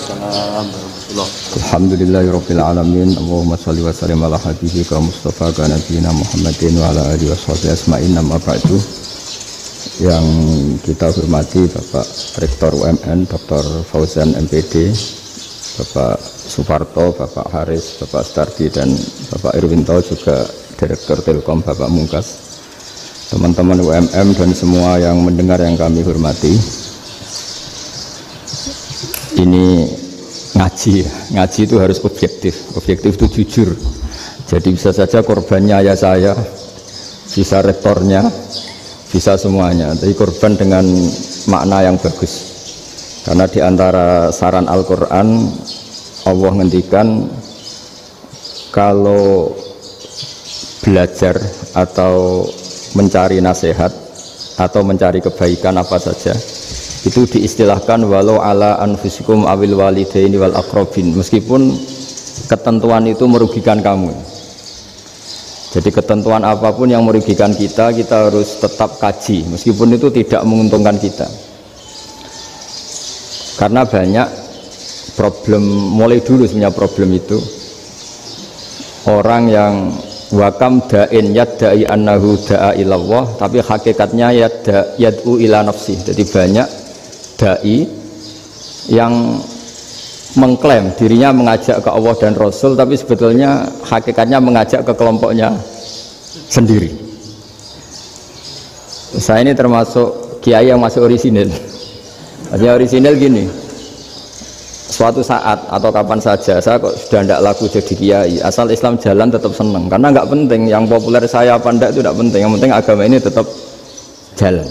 Waalaikumsalam warahmatullahi wabarakatuh. Alhamdulillahirabbil alamin. Allahumma shalli wa sallim ala habibika Mustafa ka nabiyina Muhammadin wa ala alihi washabihi asma'in. Amma ba'du. Yang kita hormati Bapak Rektor UMN Dr. Fauzan MPD, Bapak Suparto, Bapak Haris, Bapak Stardi dan Bapak Irwinto, juga Direktur Telkom Bapak Mungkas, teman-teman UMM dan semua yang mendengar yang kami hormati. Ini ngaji itu harus objektif itu jujur. Jadi bisa saja korbannya ayah saya, bisa rektornya, bisa semuanya, tapi korban dengan makna yang bagus. Karena di antara saran Al-Quran, Allah ngendikan kalau belajar atau mencari nasihat atau mencari kebaikan apa saja, itu diistilahkan walau ala anfusikum awil walidaini wal aqrabin, meskipun ketentuan itu merugikan kamu. Jadi ketentuan apapun yang merugikan kita, kita harus tetap kaji meskipun itu tidak menguntungkan kita. Karena banyak problem, mulai dulu sebenarnya problem itu orang yang wakam da'in yadda'i annahu da'a ilallah, tapi hakikatnya yad'u ila nafsi. Jadi banyak da'i yang mengklaim dirinya mengajak ke Allah dan Rasul, tapi sebetulnya hakikatnya mengajak ke kelompoknya sendiri. Saya ini termasuk kiai yang masih orisinil. Maksudnya orisinil gini, suatu saat atau kapan saja saya kok sudah tidak laku jadi kiai, asal Islam jalan tetap senang, karena nggak penting yang populer saya apa enggak, itu tidak penting, yang penting agama ini tetap jalan.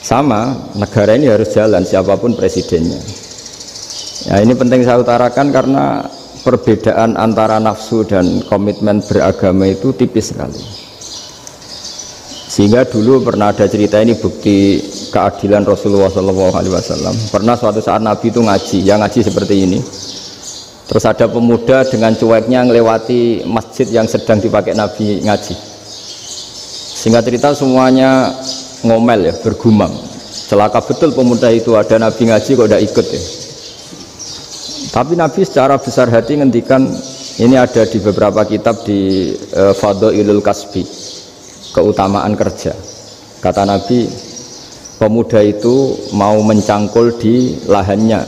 Sama, negara ini harus jalan siapapun presidennya. Ya, ini penting saya utarakan karena perbedaan antara nafsu dan komitmen beragama itu tipis sekali. Sehingga dulu pernah ada cerita, ini bukti keadilan Rasulullah SAW. Pernah suatu saat Nabi itu ngaji, yang ngaji seperti ini. Terus ada pemuda dengan cueknya ngelewati masjid yang sedang dipakai Nabi ngaji. Singkat cerita semuanya ngomel ya, bergumam, celaka betul pemuda itu, ada Nabi ngaji kok tidak ikut ya. Tapi Nabi secara besar hati ngendikan, ini ada di beberapa kitab di Fadhailul Kasbi, keutamaan kerja. Kata Nabi, pemuda itu mau mencangkul di lahannya.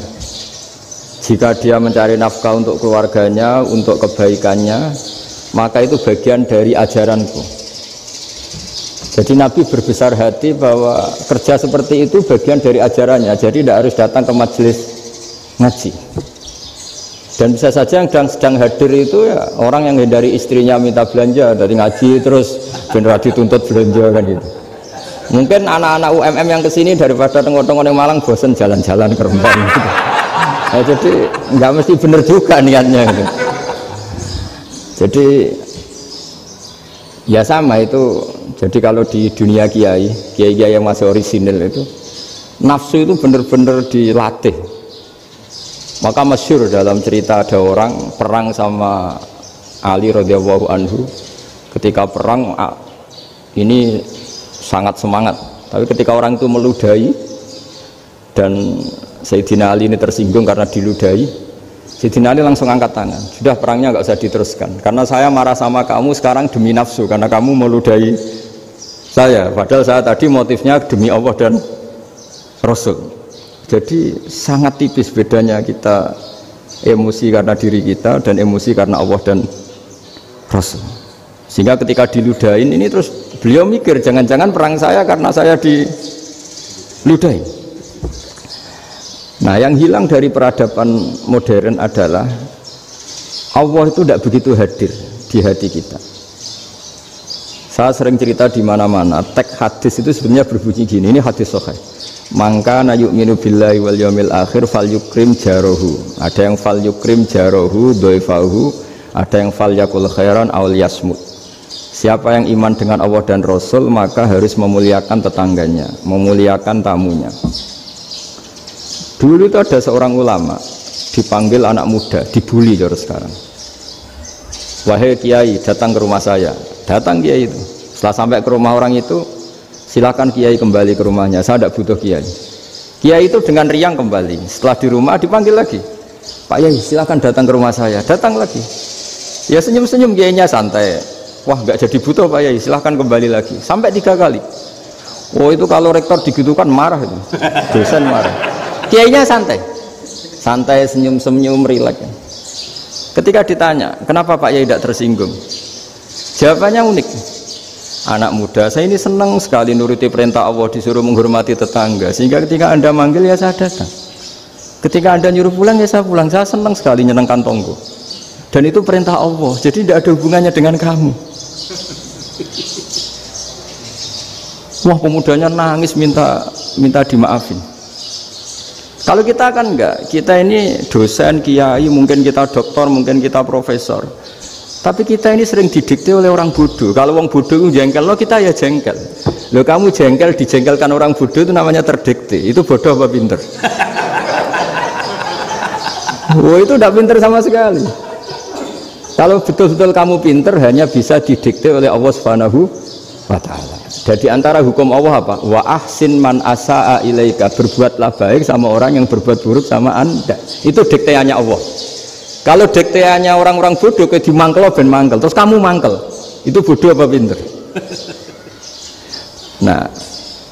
Jika dia mencari nafkah untuk keluarganya, untuk kebaikannya, maka itu bagian dari ajaranku. Jadi Nabi berbesar hati bahwa kerja seperti itu bagian dari ajarannya. Jadi tidak harus datang ke majelis ngaji. Dan bisa saja yang sedang hadir itu ya orang yang hindari istrinya minta belanja dari ngaji terus benar dituntut belanja kan gitu. Mungkin anak-anak UMM yang kesini daripada tengok-tengok yang Malang bosan jalan-jalan ke Rembang gitu. Nah, jadi nggak mesti benar juga niatnya gitu. Jadi ya sama itu. Jadi kalau di dunia kiai yang masih orisinil itu, nafsu itu benar-benar dilatih. Maka masyhur dalam cerita ada orang perang sama Ali radhiyallahu anhu. Ketika perang ini sangat semangat, tapi ketika orang itu meludahi dan Sayyidina Ali ini tersinggung karena diludahi, Sayyidina Ali langsung angkat tangan, sudah perangnya nggak usah diteruskan, karena saya marah sama kamu sekarang demi nafsu, karena kamu meludahi saya, padahal saya tadi motifnya demi Allah dan Rasul. Jadi sangat tipis bedanya kita emosi karena diri kita dan emosi karena Allah dan Rasul. Sehingga ketika diludahin ini terus beliau mikir, jangan-jangan perang saya karena saya diludahin. Nah, yang hilang dari peradaban modern adalah Allah itu tidak begitu hadir di hati kita. Saya sering cerita di mana-mana, teks hadis itu sebenarnya berbunyi gini, ini hadis sahih. Mangka na yu'minu billahi wal yaumil akhir fal yukrim jarohu. Ada yang fal yukrim jarohu doifahu, ada yang fal yakul khairan aul yasmut. Siapa yang iman dengan Allah dan Rasul maka harus memuliakan tetangganya, memuliakan tamunya. Dulu itu ada seorang ulama dipanggil anak muda, dibully terus sekarang. Wahai kiai, datang ke rumah saya. Datang kiai itu. Setelah sampai ke rumah orang itu, silakan kiai kembali ke rumahnya, saya tidak butuh kiai. Kiai itu dengan riang kembali. Setelah di rumah dipanggil lagi, Pak Yai silakan datang ke rumah saya. Datang lagi. Ya senyum-senyum kiainya santai. Wah nggak jadi butuh Pak Yai, silahkan kembali lagi. Sampai 3 kali. Oh itu kalau rektor digitukan marah itu. Dosen marah. Kiainya santai. Santai, senyum-senyum, rileks. Ketika ditanya, kenapa Pak Yai tidak tersinggung? Jawabannya unik. Anak muda, saya ini senang sekali nuruti perintah Allah, disuruh menghormati tetangga. Sehingga ketika Anda manggil ya saya datang. Ketika Anda nyuruh pulang ya saya pulang. Saya senang sekali nyenangkan tonggo. Dan itu perintah Allah, jadi tidak ada hubungannya dengan kamu. Wah pemudanya nangis minta dimaafin. Kalau kita kan enggak, kita ini dosen, kiai, mungkin kita doktor, mungkin kita profesor. Tapi kita ini sering didikte oleh orang bodoh. Kalau orang bodoh itu jengkel, lo kita ya jengkel. Lo kamu jengkel, dijengkelkan orang bodoh itu namanya terdikte. Itu bodoh apa pinter? Wah itu tidak pinter sama sekali. Kalau betul-betul kamu pinter, hanya bisa didikte oleh Allah Subhanahu wa Ta'ala. Jadi antara hukum Allah apa? Wa ahsin man asa'a ilaika, berbuatlah baik sama orang yang berbuat buruk sama Anda. Itu dikteannya Allah. Kalau dikteannya orang-orang bodoh kayak dimangkel ben mangkel, terus kamu mangkel, itu bodoh apa pinter? Nah,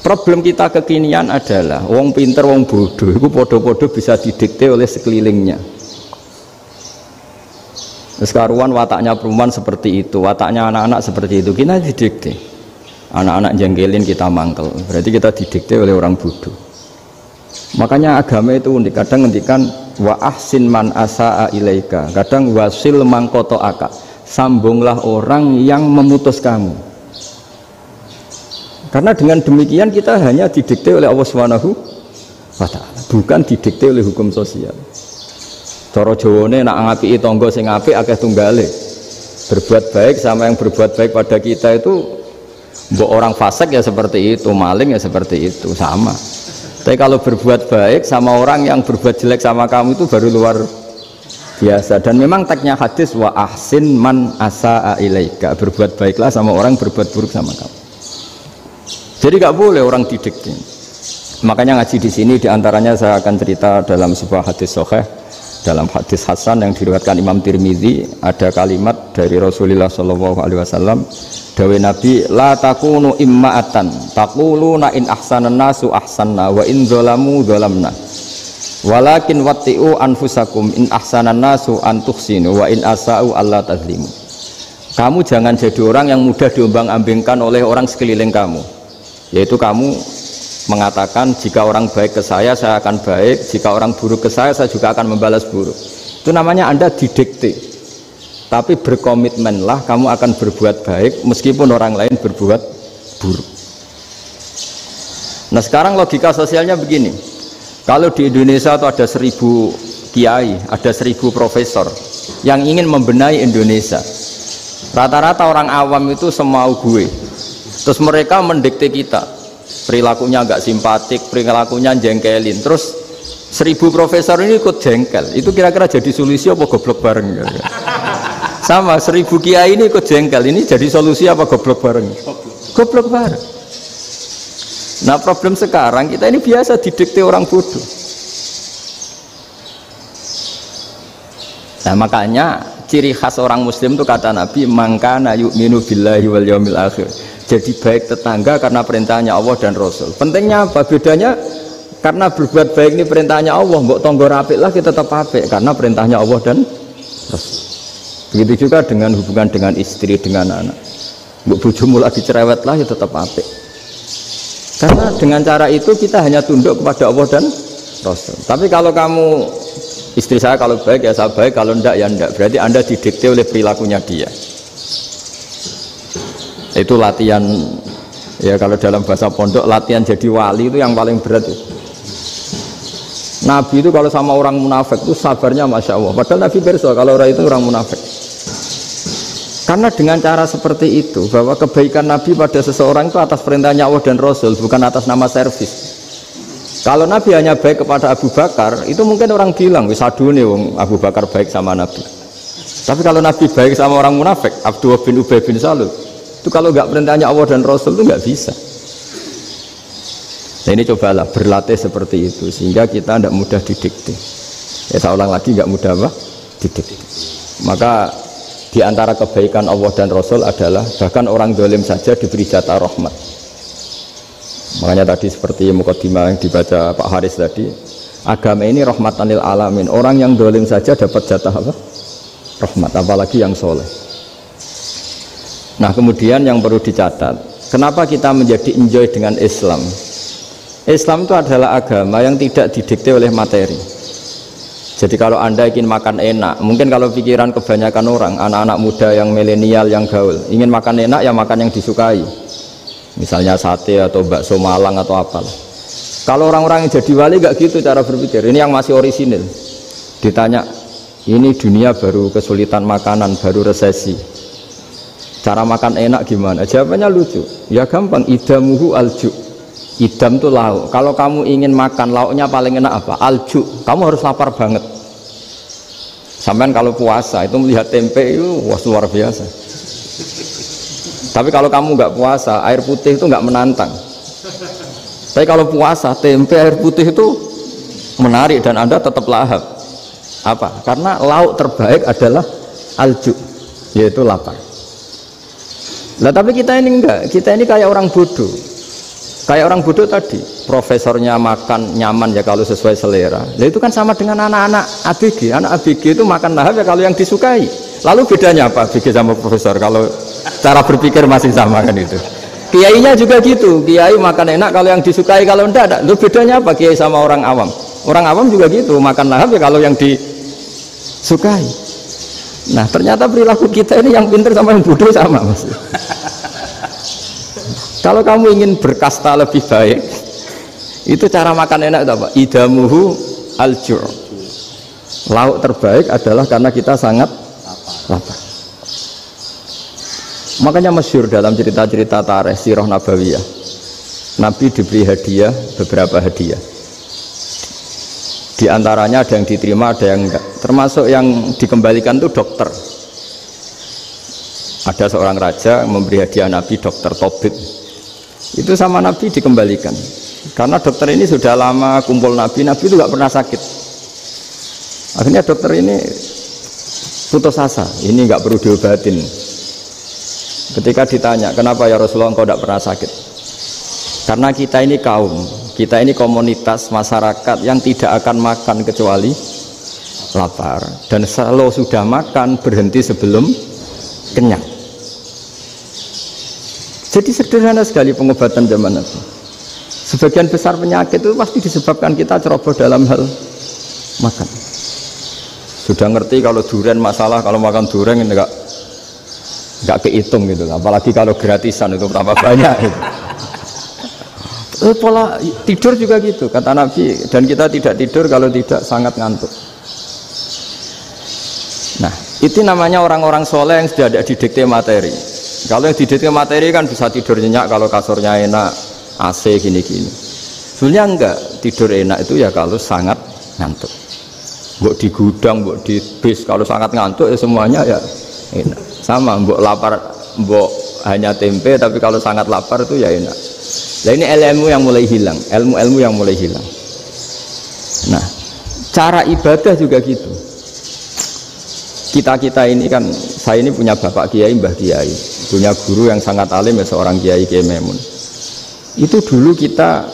problem kita kekinian adalah wong pinter, wong bodoh, itu podo-podo bisa didikte oleh sekelilingnya. Sekarang wataknya perempuan seperti itu, wataknya anak-anak seperti itu, kita didikte. Anak-anak jengkelin kita mangkel, berarti kita didikte oleh orang bodoh. Makanya agama itu unik, kadang ngendikan wa ahsin man asa'a ilaika, kadang wasil man qata'aka, sambunglah orang yang memutus kamu. Karena dengan demikian kita hanya didikte oleh Allah Subhanahu wa Ta'ala, bukan didikte oleh hukum sosial. Cara Jawane nak ngapiki tangga sing apik akeh tunggale. Berbuat baik sama yang berbuat baik pada kita itu, mbok orang fasik ya seperti itu, maling ya seperti itu, sama. Tapi kalau berbuat baik sama orang yang berbuat jelek sama kamu itu baru luar biasa. Dan memang teksnya hadis wa ahsin man asa'a ilaika, berbuat baiklah sama orang berbuat buruk sama kamu. Jadi nggak boleh orang didikte. Makanya ngaji di sini diantaranya saya akan cerita dalam sebuah hadis sahih, dalam hadis hasan yang diriwayatkan Imam Tirmidzi, ada kalimat dari Rasulullah SAW. Dawe Nabi, la takunu imma'atan taquluna in ahsanan nasu ahsanna wa in zalamu zalamna walakin watti'u anfusakum in ahsanan nasu an tuhsinu wa in asa'u alla tazlimu. Kamu jangan jadi orang yang mudah diombang-ambingkan oleh orang sekeliling kamu, yaitu kamu mengatakan jika orang baik ke saya akan baik, jika orang buruk ke saya juga akan membalas buruk. Itu namanya Anda didikte. Tapi berkomitmenlah kamu akan berbuat baik meskipun orang lain berbuat buruk. Nah sekarang logika sosialnya begini, kalau di Indonesia itu ada 1000 kiai, ada 1000 profesor yang ingin membenahi Indonesia, rata-rata orang awam itu semau gue, terus mereka mendikte kita, perilakunya agak simpatik, perilakunya jengkelin, terus 1000 profesor ini ikut jengkel, itu kira-kira jadi solusi apa goblok bareng? Sama 1000 kiai ini ikut jengkel, ini jadi solusi apa goblok bareng? Goblok bareng. Nah problem sekarang kita ini biasa didikte orang bodoh. Nah makanya ciri khas orang muslim itu kata Nabi, mangkana yu'minu billahi wal yaumil akhir, jadi baik tetangga karena perintahnya Allah dan Rasul. Pentingnya apa? Bedanya karena berbuat baik ini perintahnya Allah, mbok tonggo apik lah kita tetap apik karena perintahnya Allah dan Rasul. Begitu juga dengan hubungan dengan istri, dengan anak. Mbok bojomu lagi cerewet lah ya tetap apik. Karena dengan cara itu kita hanya tunduk kepada Allah dan Rasul. Tapi kalau kamu, istri saya kalau baik ya saya baik, kalau enggak ya enggak, berarti Anda didikte oleh perilakunya dia. Itu latihan, ya kalau dalam bahasa pondok, latihan jadi wali itu yang paling berat itu. Nabi itu kalau sama orang munafik itu sabarnya Masya Allah. Padahal Nabi berso kalau orang itu orang munafik. Karena dengan cara seperti itu, bahwa kebaikan Nabi pada seseorang itu atas perintahnya Allah dan Rasul, bukan atas nama servis. Kalau Nabi hanya baik kepada Abu Bakar, itu mungkin orang bilang, wis adune wong Abu Bakar baik sama Nabi. Tapi kalau Nabi baik sama orang munafik, Abdullah bin Ubay bin Salul, itu kalau nggak perintahnya Allah dan Rasul itu nggak bisa. Nah ini cobalah berlatih seperti itu sehingga kita tidak mudah didikte. Ya saya ulang lagi, nggak mudah apa? Didikte. Maka di antara kebaikan Allah dan Rasul adalah bahkan orang dolim saja diberi jatah rahmat. Makanya tadi seperti mukadimah yang dibaca Pak Haris tadi, agama ini rahmatan lil alamin. Orang yang dolim saja dapat jatah apa? Rahmat, apalagi yang soleh. Nah kemudian yang perlu dicatat, kenapa kita menjadi enjoy dengan Islam? Islam itu adalah agama yang tidak didikte oleh materi. Jadi kalau Anda ingin makan enak, mungkin kalau pikiran kebanyakan orang, anak-anak muda yang milenial, yang gaul, ingin makan enak ya makan yang disukai. Misalnya sate atau bakso Malang atau apalah. Kalau orang-orang yang jadi wali gak gitu cara berpikir. Ini yang masih orisinil. Ditanya, ini dunia baru kesulitan makanan, baru resesi. Cara makan enak gimana? Jawabannya lucu. Ya gampang, idamuhu alju. Idam itu lauk. Kalau kamu ingin makan lauknya paling enak apa? Alju. Kamu harus lapar banget. Sampai kalau puasa itu melihat tempe itu wah luar biasa. Tapi kalau kamu nggak puasa, air putih itu nggak menantang. Tapi kalau puasa, tempe air putih itu menarik dan Anda tetap lahap. Apa? Karena lauk terbaik adalah alju, yaitu lapar. Nah tapi kita ini enggak. Kita ini kayak orang bodoh. Kayak orang bodoh tadi, profesornya makan nyaman ya kalau sesuai selera. Nah itu kan sama dengan anak-anak ABG. Anak ABG itu makan lahap ya kalau yang disukai. Lalu bedanya apa ABG sama profesor? Kalau cara berpikir masih sama kan itu. Kiainya juga gitu. Kiai makan enak kalau yang disukai, kalau enggak ada. Lalu bedanya apa kiai sama orang awam? Orang awam juga gitu, makan lahap ya kalau yang disukai. Nah ternyata perilaku kita ini yang pintar sama yang bodoh sama mas. Kalau kamu ingin berkasta lebih baik, itu cara makan enak itu apa? Idamuhu al-ju'. Lauk terbaik adalah karena kita sangat lapar. Makanya masyhur dalam cerita-cerita tarikh sirah nabawiyah, Nabi diberi hadiah, beberapa hadiah. Di antaranya ada yang diterima, ada yang enggak. Termasuk yang dikembalikan itu dokter. Ada seorang raja memberi hadiah Nabi dokter Tobit. Itu sama Nabi dikembalikan karena dokter ini sudah lama kumpul Nabi itu gak pernah sakit. Akhirnya dokter ini putus asa, ini gak perlu diobatin. Ketika ditanya kenapa ya Rasulullah engkau gak pernah sakit, karena kita ini kaum, kita ini komunitas masyarakat yang tidak akan makan kecuali lapar, dan kalau sudah makan berhenti sebelum kenyang. Jadi sederhana sekali pengobatan zaman Nabi. Sebagian besar penyakit itu pasti disebabkan kita ceroboh dalam hal makan. Sudah ngerti kalau durian masalah, kalau makan durian ini nggak kehitung gitu. Apalagi kalau gratisan itu berapa banyak. Gitu. Pola tidur juga gitu kata Nabi, dan kita tidak tidur kalau tidak sangat ngantuk. Nah itu namanya orang-orang soleh yang sudah ada didikte materi. Kalau yang didikte materi kan bisa tidur nyenyak kalau kasurnya enak, AC gini-gini. Sebenarnya enggak, tidur enak itu ya kalau sangat ngantuk. Mbok di gudang, mbok di bis, kalau sangat ngantuk ya semuanya ya enak. Sama, mbok lapar, mbok hanya tempe, tapi kalau sangat lapar itu ya enak. Nah ini ilmu yang mulai hilang, ilmu-ilmu yang mulai hilang. Nah, cara ibadah juga gitu. Kita ini kan, saya ini punya bapak kiai, mbah kiai, punya guru yang sangat alim ya seorang kiai Kiai Memun. Itu dulu kita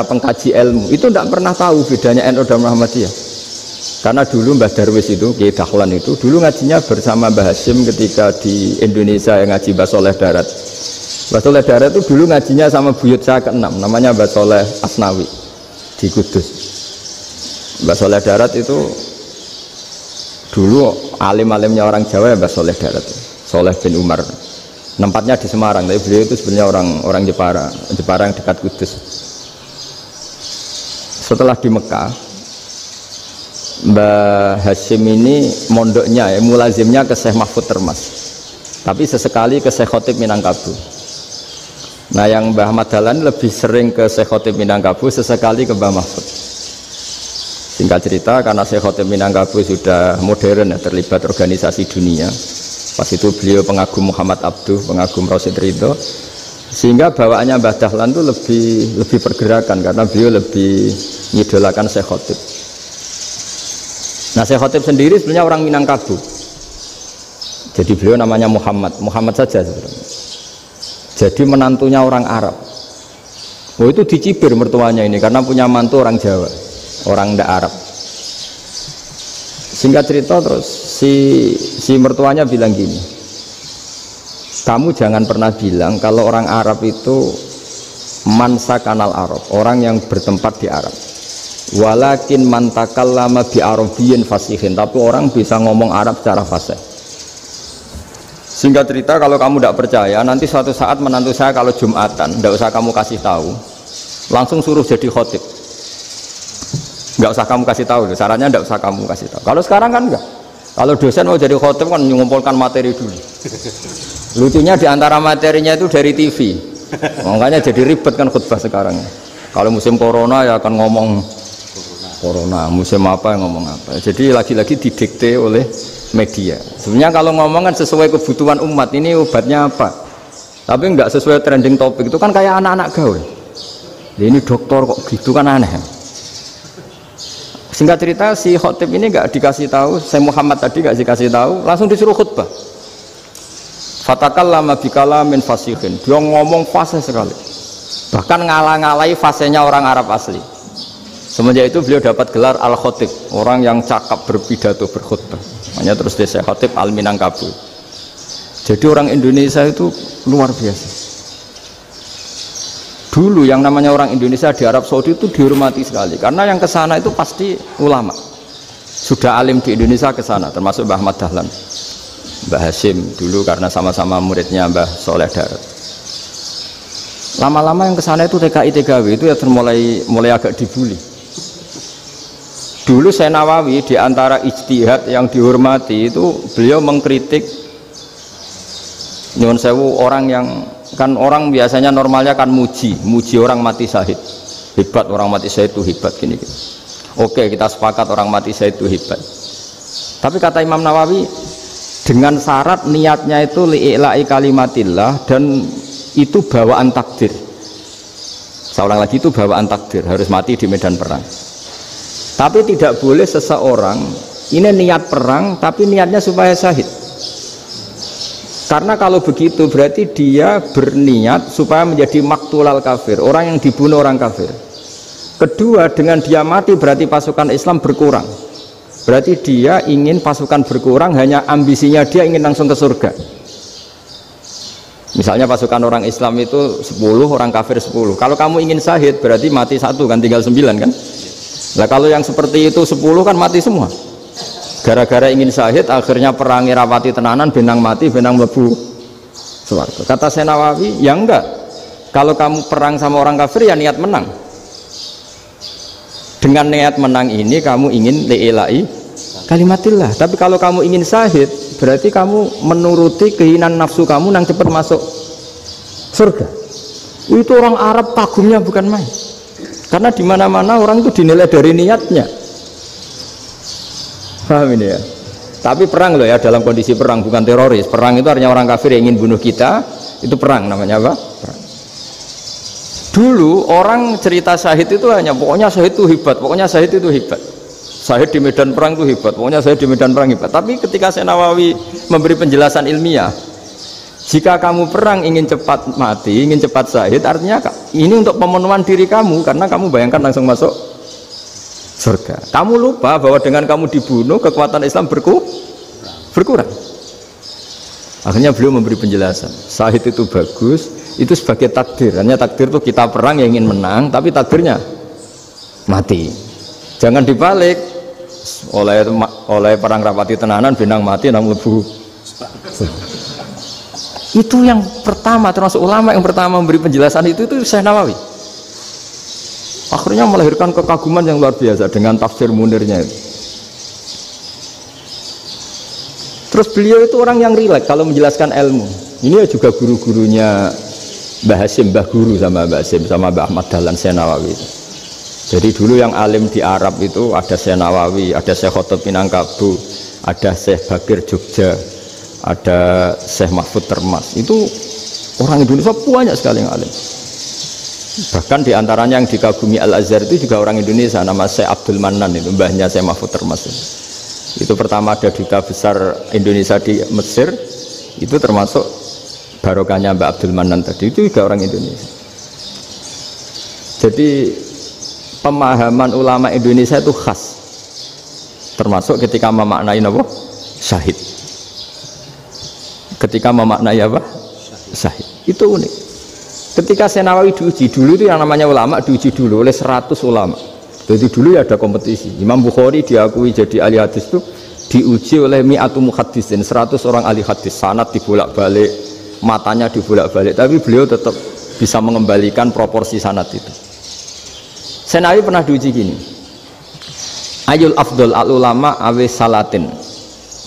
pengkaji ilmu itu tidak pernah tahu bedanya NU dan Muhammadiyah. Karena dulu Mbah Darwis itu Kiai Dahlan itu dulu ngajinya bersama Mbah Hasyim ketika di Indonesia yang ngaji Mbah Soleh Darat. Mbah Soleh Darat itu dulu ngajinya sama buyut saya ke-6 namanya Mbah Soleh Asnawi di Kudus. Mbah Soleh Darat itu dulu alim-alimnya orang Jawa ya Mbah Soleh Darat, Soleh bin Umar. Tempatnya di Semarang, tapi beliau itu sebenarnya orang Jepara yang dekat Kudus. Setelah di Mekah, Mbah Hasyim ini mondoknya, mulazimnya ke Syekh Mahfud Termas, tapi sesekali ke Syekh Khotib Minangkabau. Nah yang Mbah Ahmad Dahlan lebih sering ke Syekh Khotib Minangkabau, sesekali ke Mbah Mahfud. Singkat cerita, karena Syekh Khotib Minangkabau sudah modern ya, terlibat organisasi dunia. Pas itu beliau pengagum Muhammad Abduh, pengagum Rasid Ridho. Sehingga bawaannya Mbah Dahlan itu lebih pergerakan karena beliau lebih mengidolakan Syekh Khotib. Nah Syekh Khotib sendiri sebenarnya orang Minangkabau. Jadi beliau namanya Muhammad saja sebenarnya. Jadi menantunya orang Arab. Oh itu dicibir mertuanya ini karena punya mantu orang Jawa, orang ndak Arab. Singkat cerita terus si mertuanya bilang gini, kamu jangan pernah bilang kalau orang Arab itu mansa kanal Arab, orang yang bertempat di Arab. Walakin mantakallama bi arabiyyin fasihin, tapi orang bisa ngomong Arab secara fasih. Singkat cerita kalau kamu tidak percaya, nanti suatu saat menantu saya kalau Jumatan, tidak usah kamu kasih tahu, langsung suruh jadi khotib. Nggak usah kamu kasih tahu, sarannya nggak usah kamu kasih tahu. Kalau sekarang kan enggak. Kalau dosen mau jadi khotib kan mengumpulkan materi dulu. Lucunya diantara materinya itu dari TV, makanya jadi ribet kan khutbah sekarang. Kalau musim corona ya akan ngomong corona, musim apa yang ngomong apa. Jadi lagi-lagi didikte oleh media. Sebenarnya kalau ngomong kan sesuai kebutuhan umat, ini obatnya apa. Tapi nggak sesuai trending topik, itu kan kayak anak-anak gaul. Ini dokter kok gitu kan aneh. Singkat cerita si khotib ini nggak dikasih tahu, saya Muhammad tadi nggak dikasih tahu, langsung disuruh khutbah. Fatakallama bikalamin fasihin, dia ngomong fasih sekali, bahkan ngalah-ngalahi fasihnya orang Arab asli. Semenjak itu beliau dapat gelar al-khotib, orang yang cakap berpidato berkhutbah. Makanya terus dia khotib al-Minangkabau. Jadi orang Indonesia itu luar biasa. Dulu yang namanya orang Indonesia di Arab Saudi itu dihormati sekali karena yang kesana itu pasti ulama. Sudah alim di Indonesia kesana, termasuk Mbah Ahmad Dahlan, Mbah Hasyim dulu karena sama-sama muridnya Mbah Soleh Darat. Lama-lama yang kesana itu TKI TKW itu ya mulai agak dibully. Dulu Syekh Nawawi di antara ijtihad yang dihormati itu beliau mengkritik nyuwun sewu orang yang kan orang biasanya normalnya kan muji orang mati syahid, hebat orang mati syahid itu hebat gini. Oke kita sepakat orang mati syahid itu hebat. Tapi kata Imam Nawawi dengan syarat niatnya itu li'ila'i kalimatillah dan itu bawaan takdir. Seorang lagi itu bawaan takdir harus mati di medan perang. Tapi tidak boleh seseorang ini niat perang tapi niatnya supaya syahid. Karena kalau begitu berarti dia berniat supaya menjadi maktulal kafir, orang yang dibunuh orang kafir. Kedua, dengan dia mati berarti pasukan Islam berkurang. Berarti dia ingin pasukan berkurang, hanya ambisinya dia ingin langsung ke surga. Misalnya pasukan orang Islam itu 10, orang kafir 10. Kalau kamu ingin syahid berarti mati 1 kan, tinggal 9 kan. Nah kalau yang seperti itu 10 kan mati semua. Gara-gara ingin syahid akhirnya perangi rapati tenanan, benang mati, benang mlebu swarga. Kata Syekh Nawawi, ya enggak. Kalau kamu perang sama orang kafir ya niat menang. Dengan niat menang ini kamu ingin li'ila'i kalimatillah. Tapi kalau kamu ingin syahid berarti kamu menuruti keinginan nafsu kamu yang cepat masuk surga. Itu orang Arab kagumnya bukan main. Karena di mana-mana orang itu dinilai dari niatnya. Paham ini ya? Tapi perang loh ya, dalam kondisi perang, bukan teroris. Perang itu artinya orang kafir yang ingin bunuh kita, itu perang namanya apa? Perang. Dulu orang cerita syahid itu hanya pokoknya syahid itu hebat, pokoknya syahid itu hebat. Syahid di medan perang itu hebat, pokoknya syahid di medan perang hebat. Tapi ketika Syekh Nawawi memberi penjelasan ilmiah, jika kamu perang ingin cepat mati, ingin cepat syahid, artinya ini untuk pemenuhan diri kamu, karena kamu bayangkan langsung masuk surga. Kamu lupa bahwa dengan kamu dibunuh kekuatan Islam berkurang. Akhirnya beliau memberi penjelasan. Syahid itu bagus, itu sebagai takdir. Hanya takdir itu kita perang yang ingin menang, tapi takdirnya mati. Jangan dibalik. Oleh perang rapati tenanan, benang mati, nang lebu. Itu yang pertama, termasuk ulama yang pertama memberi penjelasan itu Syekh Nawawi. Akhirnya melahirkan kekaguman yang luar biasa dengan tafsir Munirnya itu. Terus beliau itu orang yang rileks kalau menjelaskan ilmu. Ini juga guru-gurunya Mbah Hasyim, Mbah Guru sama Mbah Hasyim sama Mbah Ahmad Dahlan Syekh Nawawi. Jadi dulu yang alim di Arab itu ada Syekh Nawawi, ada Syekh Khotib Minangkabau, ada Syekh Bakir Jogja, ada Syekh Mahfud Termas. Itu Orang Indonesia banyak sekali yang alim. Bahkan diantaranya yang dikagumi Al-Azhar itu juga orang Indonesia, nama Syekh Abdul Manan, itu mbahnya Syekh Mahfud termasuk. Itu pertama ada duta besar Indonesia di Mesir, itu termasuk barokahnya Mbak Abdul Manan tadi, itu juga orang Indonesia. Jadi pemahaman ulama Indonesia itu khas, termasuk ketika memaknai apa? Syahid. Ketika memaknai apa? Syahid. Itu unik. Ketika Senawawi diuji dulu itu yang namanya ulama diuji dulu oleh 100 ulama. Jadi dulu ya ada kompetisi. Imam Bukhari diakui jadi ahli hadis itu diuji oleh mi'atu muhaddisin, 100 orang ahli hadis, sanad dibolak-balik, matanya dibolak-balik, tapi beliau tetap bisa mengembalikan proporsi sanad itu. Senawawi pernah diuji gini. Ayul afdol al ulama awe salatin.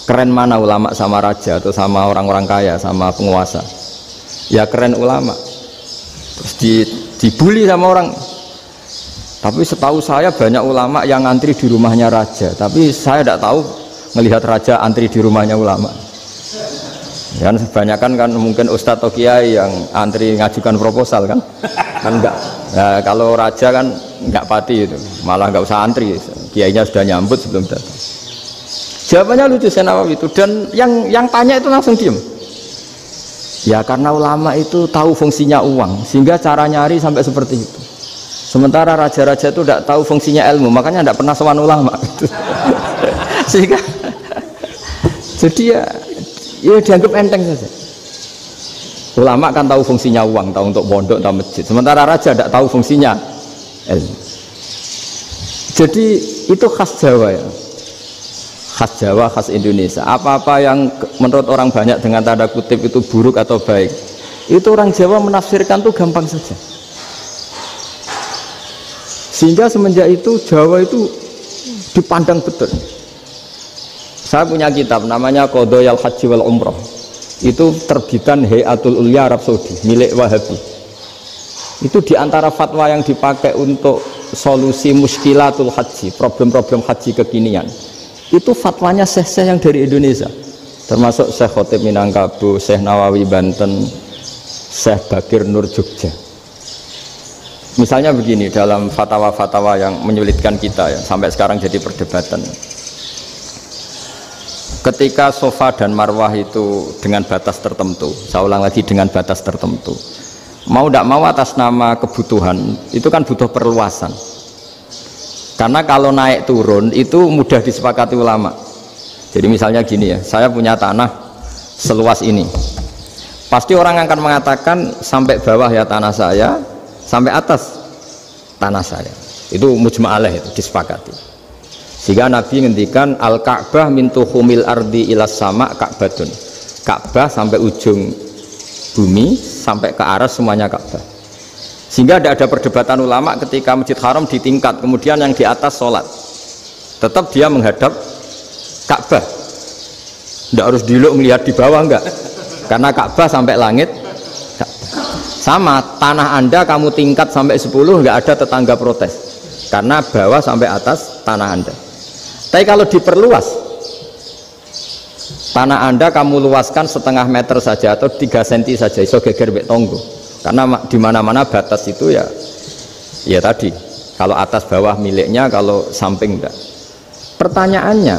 Keren mana ulama sama raja atau sama orang-orang kaya, sama penguasa? Ya keren ulama. Terus dibully sama orang. Tapi setahu saya banyak ulama yang antri di rumahnya raja, tapi saya tidak tahu melihat raja antri di rumahnya ulama. Kan kebanyakan kan mungkin ustadz atau kiai yang antri ngajukan proposal kan enggak. Nah, kalau raja kan enggak pati itu, malah enggak usah antri, kiainya sudah nyambut sebelum datang. Jawabannya lucu Senawawi itu, dan yang tanya itu langsung diem. Ya karena ulama itu tahu fungsinya uang, sehingga cara nyari sampai seperti itu. Sementara raja-raja itu tidak tahu fungsinya ilmu, makanya tidak pernah sowan ulama. Sehingga jadi ya dianggap enteng saja. Ulama kan tahu fungsinya uang, tahu untuk pondok, tahu masjid. Sementara raja tidak tahu fungsinya ilmu. Jadi itu khas Jawa ya. Khas Jawa, khas Indonesia. Apa-apa yang menurut orang banyak dengan tanda kutip itu buruk atau baik, itu orang Jawa menafsirkan tuh gampang saja. Sehingga semenjak itu Jawa itu dipandang betul. Saya punya kitab namanya Qadayal Haji wal Umrah. Itu terbitan Hayatul Ulya Arab Saudi, milik Wahabi. Itu diantara fatwa yang dipakai untuk solusi muskilatul haji, problem-problem haji kekinian. Itu fatwanya syekh-syekh yang dari Indonesia, termasuk Syekh Khotib Minangkabau, Syekh Nawawi Banten, Syekh Bakir Nur Jogja. Misalnya begini, dalam fatwa-fatwa yang menyulitkan kita ya, sampai sekarang jadi perdebatan. Ketika Safa dan Marwah itu dengan batas tertentu, saya ulang lagi dengan batas tertentu, mau tidak mau atas nama kebutuhan, itu kan butuh perluasan. Karena kalau naik turun itu mudah disepakati ulama. Jadi misalnya gini ya, saya punya tanah seluas ini, pasti orang akan mengatakan sampai bawah ya tanah saya, sampai atas tanah saya. Itu mujma' alaih, itu disepakati. Sehingga Nabi ngendikan al-Ka'bah min tuhumil ardi ilas sama Ka'batun. Ka'bah sampai ujung bumi, sampai ke aras semuanya Ka'bah. Sehingga tidak ada perdebatan ulama ketika Masjid Haram ditingkat, kemudian yang di atas sholat tetap dia menghadap Ka'bah, tidak harus diluk melihat di bawah, enggak, karena Ka'bah sampai langit. Sama tanah Anda kamu tingkat sampai 10, enggak ada tetangga protes karena bawah sampai atas tanah Anda. Tapi kalau diperluas, tanah Anda kamu luaskan setengah meter saja atau 3 cm saja, iso geger mek tonggo. Karena di mana-mana batas itu ya tadi, kalau atas bawah miliknya, kalau samping enggak. Pertanyaannya,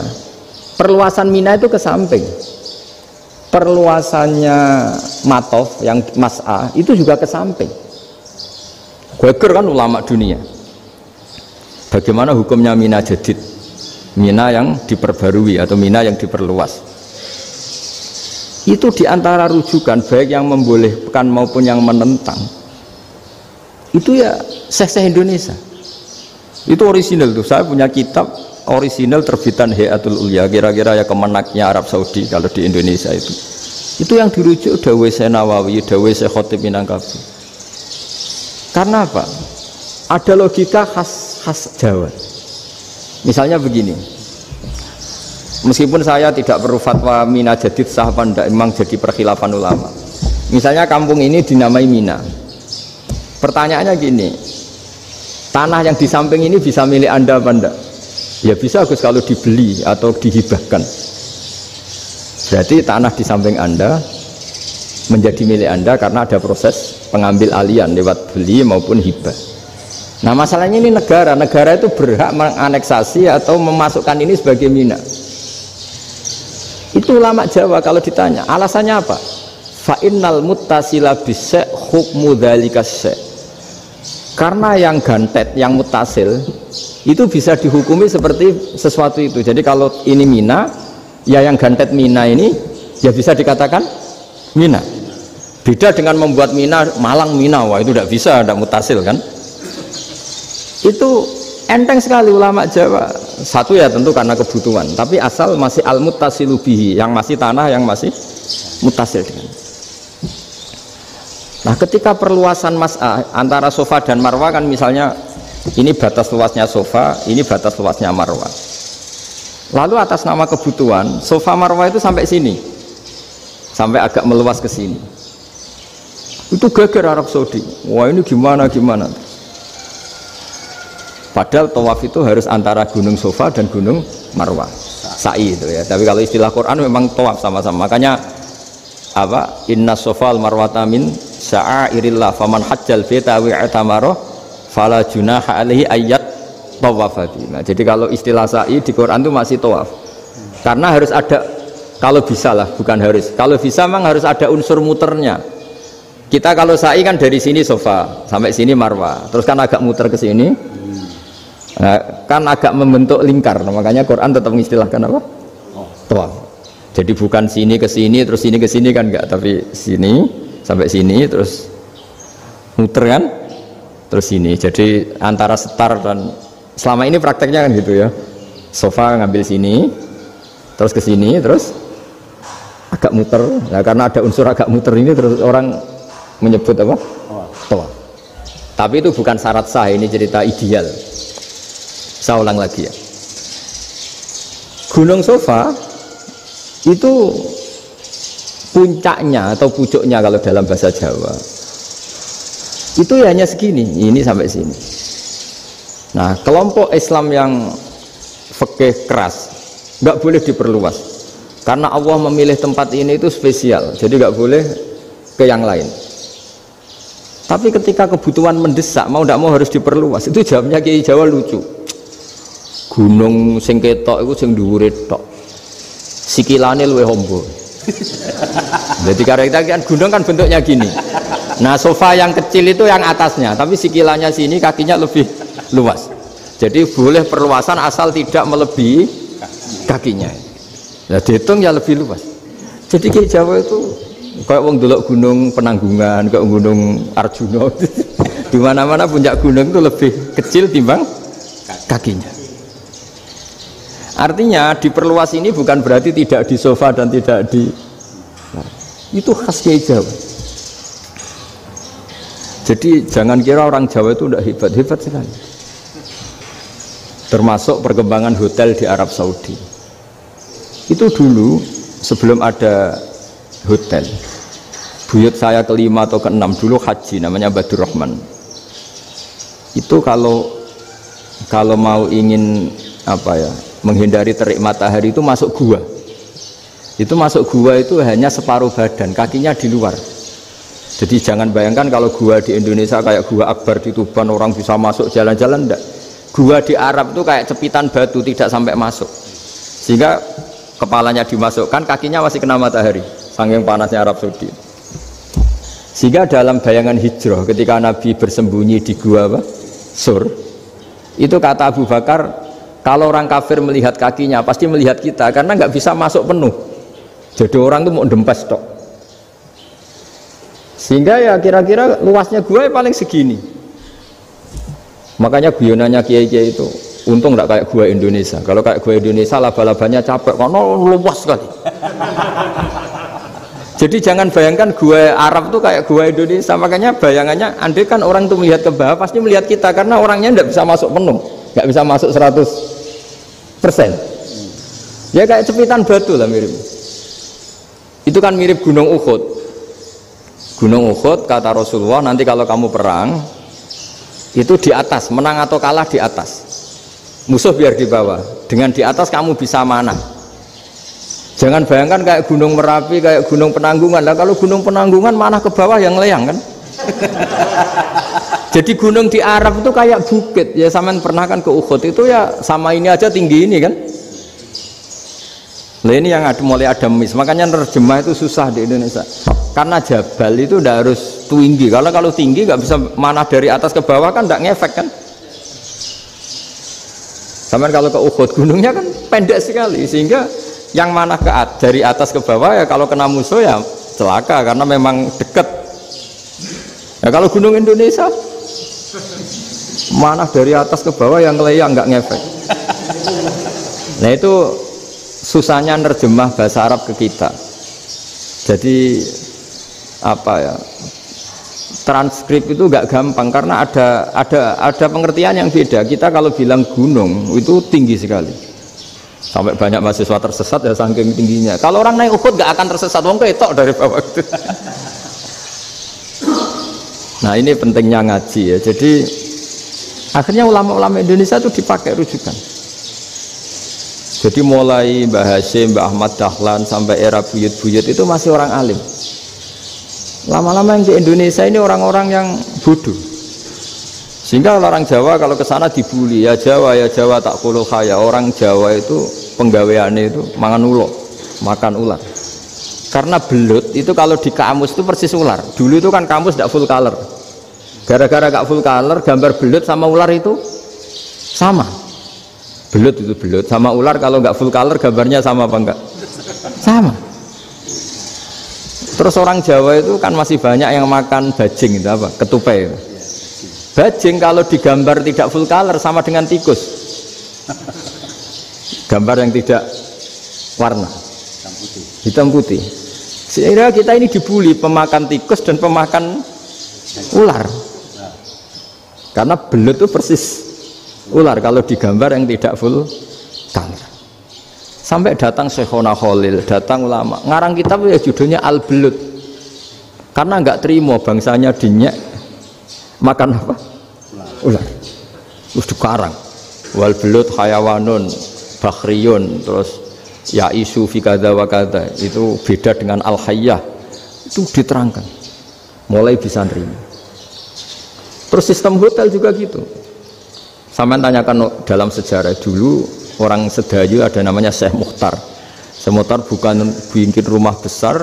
perluasan Mina itu ke samping, perluasannya Matof yang Mas'a itu juga ke samping. Geger kan ulama dunia. Bagaimana hukumnya Mina Jadid, Mina yang diperbarui atau Mina yang diperluas? Itu diantara rujukan baik yang membolehkan maupun yang menentang. Itu ya syekh-syekh Indonesia. Itu orisinal tuh. Saya punya kitab orisinal terbitan Hayatul Ulya, kira-kira ya kemenaknya Arab Saudi kalau di Indonesia itu. Itu yang dirujuk dawuh Syekh Nawawi, dawuh Syekh Khotib Minangkabau. Karena apa? Ada logika khas Jawa. Misalnya begini. Meskipun saya tidak perlu fatwa Mina Jadid sah apa enggak, memang jadi perkhilafan ulama. Misalnya kampung ini dinamai Mina. Pertanyaannya gini, tanah yang di samping ini bisa milik Anda apa enggak? Ya bisa Gus kalau dibeli atau dihibahkan. Berarti tanah di samping Anda menjadi milik Anda karena ada proses pengambil alian lewat beli maupun hibah. Nah masalahnya ini negara itu berhak menganeksasi atau memasukkan ini sebagai mina. Itu ulama Jawa kalau ditanya alasannya apa? Fa innal muttasila bisya hukmu dzalika syai. Karena yang gantet, yang mutasil itu bisa dihukumi seperti sesuatu itu. Jadi kalau ini mina, ya yang gantet mina ini ya bisa dikatakan mina. Beda dengan membuat mina malang mina, wah itu tidak bisa, tidak mutasil kan? Itu enteng sekali ulama Jawa. Satu ya tentu karena kebutuhan, tapi asal masih al-muttasilu bihi, yang masih tanah yang masih mutasil dengan. Nah, ketika perluasan mas'ah antara sofa dan marwah kan misalnya ini batas luasnya sofa, ini batas luasnya marwah. Lalu atas nama kebutuhan, sofa marwah itu sampai sini. Sampai agak meluas ke sini. Itu geger Arab Saudi. Wah, ini gimana? Padahal tawaf itu harus antara gunung Sofa dan gunung Marwah, sa'i itu ya. Tapi kalau istilah Quran memang tawaf sama-sama. Makanya apa? Inna Sofa al-Marwata min sya'airillah faman hajjal baita wa i'tamara fala junaha alaihi ayyat tawafa. Nah, jadi kalau istilah sa'i di Quran itu masih tawaf. Karena harus ada, kalau bisa lah, bukan harus. Kalau bisa memang harus ada unsur muternya. Kita kalau sa'i kan dari sini Sofa sampai sini Marwah, terus kan agak muter ke sini. Nah, kan agak membentuk lingkar, nah, makanya Quran tetap mengistilahkan apa? Tawaf. Jadi bukan sini ke sini terus sini ke sini kan enggak, tapi sini sampai sini terus muter kan, terus sini. Jadi antara setar dan selama ini prakteknya kan gitu ya. Sofa ngambil sini, terus ke sini, terus agak muter. Nah, karena ada unsur agak muter ini terus orang menyebut apa? Tawaf. Tapi itu bukan syarat sah, ini cerita ideal. Saya ulang lagi ya. Gunung Sofa itu puncaknya atau pucuknya kalau dalam bahasa Jawa itu ya hanya segini, ini sampai sini. Nah, kelompok Islam yang fikih keras nggak boleh diperluas karena Allah memilih tempat ini itu spesial, jadi nggak boleh ke yang lain. Tapi ketika kebutuhan mendesak, mau tidak mau harus diperluas. Itu jawabnya Kiai Jawa lucu. Gunung sing ketok itu sing dhuwure tok. Sikilane luwih hombo. Jadi karena kan gunung kan bentuknya gini. Nah, sofa yang kecil itu yang atasnya, tapi sikilannya sini kakinya lebih luas. Jadi boleh perluasan asal tidak melebihi kakinya. Nah, dihitung ya lebih luas. Jadi Kiai Jawa itu kayak wong delok gunung Penanggungan, kayak gunung Arjuna. Di mana-mana puncak gunung itu lebih kecil timbang kakinya. Artinya diperluas ini bukan berarti tidak di sofa dan tidak di, nah, itu khas Kiai Jawa. Jadi jangan kira orang Jawa itu tidak hebat sekali. Termasuk perkembangan hotel di Arab Saudi. Itu dulu sebelum ada hotel, buyut saya kelima atau keenam dulu haji, namanya Badur Rahman. Itu kalau mau ingin apa ya, menghindari terik matahari itu masuk gua. Itu masuk gua itu hanya separuh badan, kakinya di luar. Jadi jangan bayangkan kalau gua di Indonesia kayak gua Akbar di Tuban orang bisa masuk jalan-jalan, enggak. Gua di Arab itu kayak cepitan batu, tidak sampai masuk. Sehingga kepalanya dimasukkan, kakinya masih kena matahari, saking panasnya Arab Saudi. Sehingga dalam bayangan hijrah ketika Nabi bersembunyi di gua apa? Sur, itu kata Abu Bakar, kalau orang kafir melihat kakinya pasti melihat kita karena nggak bisa masuk penuh. Jadi orang itu mau dempes tok. Sehingga ya kira-kira luasnya gua ya paling segini. Makanya guyonannya kiai-kiai itu untung nggak kayak gua Indonesia. Kalau kayak gua Indonesia laba-labanya capek karena luas sekali. Jadi jangan bayangkan gua Arab tuh kayak gua Indonesia. Makanya bayangannya andai kan orang itu melihat ke bawah pasti melihat kita karena orangnya nggak bisa masuk penuh, nggak bisa masuk 100%. Ya kayak cepitan batu lah mirip. Itu kan mirip Gunung Uhud. Gunung Uhud kata Rasulullah, nanti kalau kamu perang itu di atas, menang atau kalah di atas, musuh biar di bawah. Dengan di atas kamu bisa mana. Jangan bayangkan kayak Gunung Merapi, kayak Gunung Penanggungan. Lah kalau Gunung Penanggungan mana ke bawah yang leyang kan? Jadi gunung di Arab itu kayak bukit. Ya sampean pernah kan ke Uhud itu ya sama ini aja tinggi ini kan? Nah ini yang mulai ada mis. Makanya nerjemah itu susah di Indonesia. Karena jabal itu udah harus tinggi. Kalau tinggi nggak bisa mana dari atas ke bawah kan nggak ngefek kan? Sampean kalau ke Uhud gunungnya kan pendek sekali sehingga yang mana dari atas ke bawah ya kalau kena musuh ya celaka karena memang dekat. Ya kalau gunung Indonesia mana dari atas ke bawah yang ngelayang nggak ngefek. Nah itu susahnya nerjemah bahasa Arab ke kita. Jadi apa ya? Transkrip itu nggak gampang karena ada pengertian yang beda. Kita kalau bilang gunung itu tinggi sekali. Sampai banyak mahasiswa tersesat ya saking tingginya. Kalau orang naik Uhud nggak akan tersesat, wong ketok dari bawah itu. Nah ini pentingnya ngaji ya. Jadi akhirnya ulama-ulama Indonesia itu dipakai rujukan. Jadi mulai Mbah Hasyim, Mbah Ahmad Dahlan sampai era buyut-buyut itu masih orang alim. Lama-lama yang di Indonesia ini orang-orang yang bodoh. Sehingga orang Jawa kalau ke sana dibully, ya Jawa tak kulul khaya. Orang Jawa itu penggaweannya itu makan ular. Karena belut itu kalau di kamus itu persis ular. Dulu itu kan kamus tidak full color. Gara-gara gak full color, gambar belut sama ular itu sama. Belut itu belut sama ular kalau nggak full color gambarnya sama apa enggak? Sama. Terus orang Jawa itu kan masih banyak yang makan bajing itu apa? Ketupai. Bajing kalau digambar tidak full color sama dengan tikus. Gambar yang tidak warna. Hitam putih. Sehingga kita ini dibully pemakan tikus dan pemakan ular. Karena belut itu persis ular kalau digambar yang tidak full color. Sampai datang Syekhona Khalil, datang ulama ngarang kitab ya judulnya Al-Belut karena nggak terima bangsanya dinyak makan apa? Ular. Terus dikarang wal belut hayawanun bakhriyun, terus ya isu fi kadza wa kadza, itu beda dengan al-hayyah, itu diterangkan mulai bisa nerima. Terus sistem hotel juga gitu. Sampai tanyakan dalam sejarah dulu orang Sedayu ada namanya Syekh Mukhtar. Syekh Mukhtar bukan bikin rumah besar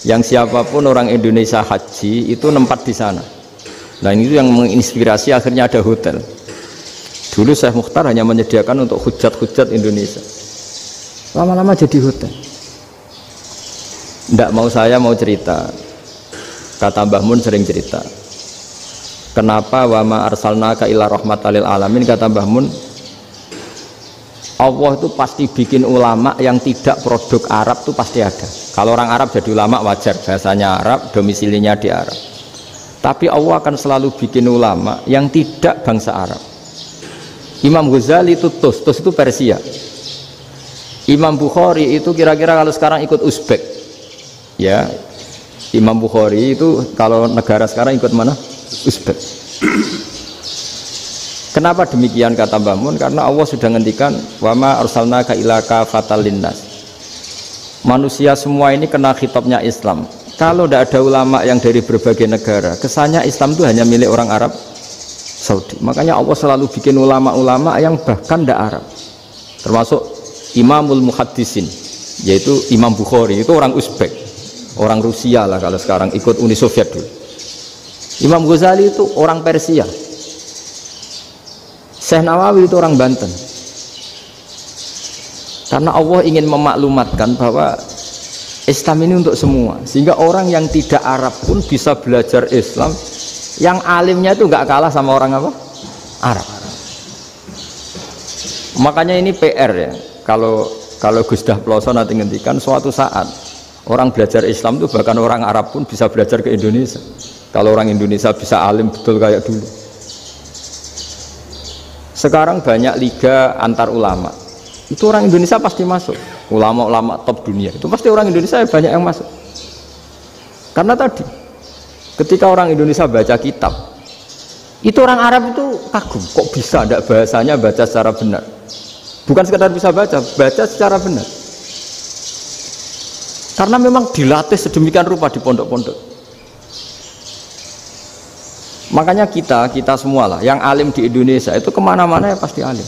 yang siapapun orang Indonesia haji itu nempat di sana. Nah ini yang menginspirasi akhirnya ada hotel. Dulu Syekh Mukhtar hanya menyediakan untuk hujat-hujat Indonesia. Lama-lama jadi hotel. Nggak mau saya mau cerita. Kata Mbah Mun sering cerita. Kenapa wa ma arsalnaka illa rahmatan lil alamin, kata Mbah Mun, Allah itu pasti bikin ulama yang tidak produk Arab itu pasti ada. Kalau orang Arab jadi ulama wajar, bahasanya Arab, domisilinya di Arab. Tapi Allah akan selalu bikin ulama yang tidak bangsa Arab. Imam Ghazali itu Tus itu Persia. Imam Bukhari itu kira-kira kalau sekarang ikut Uzbek. Ya, Imam Bukhari itu kalau negara sekarang ikut mana? Uzbek. Kenapa demikian kata Mbah Mun? Karena Allah sudah ngendikan wama arsalnaka illa kafatal linnas. Manusia semua ini kena khitabnya Islam. Kalau tidak ada ulama yang dari berbagai negara, kesannya Islam itu hanya milik orang Arab Saudi. Makanya Allah selalu bikin ulama-ulama yang bahkan tidak Arab. Termasuk Imamul Muhaddisin, yaitu Imam Bukhari, itu orang Uzbek, orang Rusia lah kalau sekarang, ikut Uni Soviet dulu. Imam Ghazali itu orang Persia. Syekh Nawawi itu orang Banten. Karena Allah ingin memaklumatkan bahwa Islam ini untuk semua, sehingga orang yang tidak Arab pun bisa belajar Islam. Yang alimnya itu nggak kalah sama orang apa? Arab. Makanya ini PR ya. Kalau Gus Dah Ploso nanti ngendikan suatu saat orang belajar Islam itu bahkan orang Arab pun bisa belajar ke Indonesia. Kalau orang Indonesia bisa alim betul kayak dulu. Sekarang banyak liga antar ulama. Itu orang Indonesia pasti masuk. Ulama-ulama top dunia itu pasti orang Indonesia banyak yang masuk. Karena tadi ketika orang Indonesia baca kitab, itu orang Arab itu kagum, kok bisa tidak bahasanya baca secara benar. Bukan sekedar bisa baca secara benar. Karena memang dilatih sedemikian rupa di pondok-pondok. Makanya kita semua lah, yang alim di Indonesia itu kemana-mana ya pasti alim.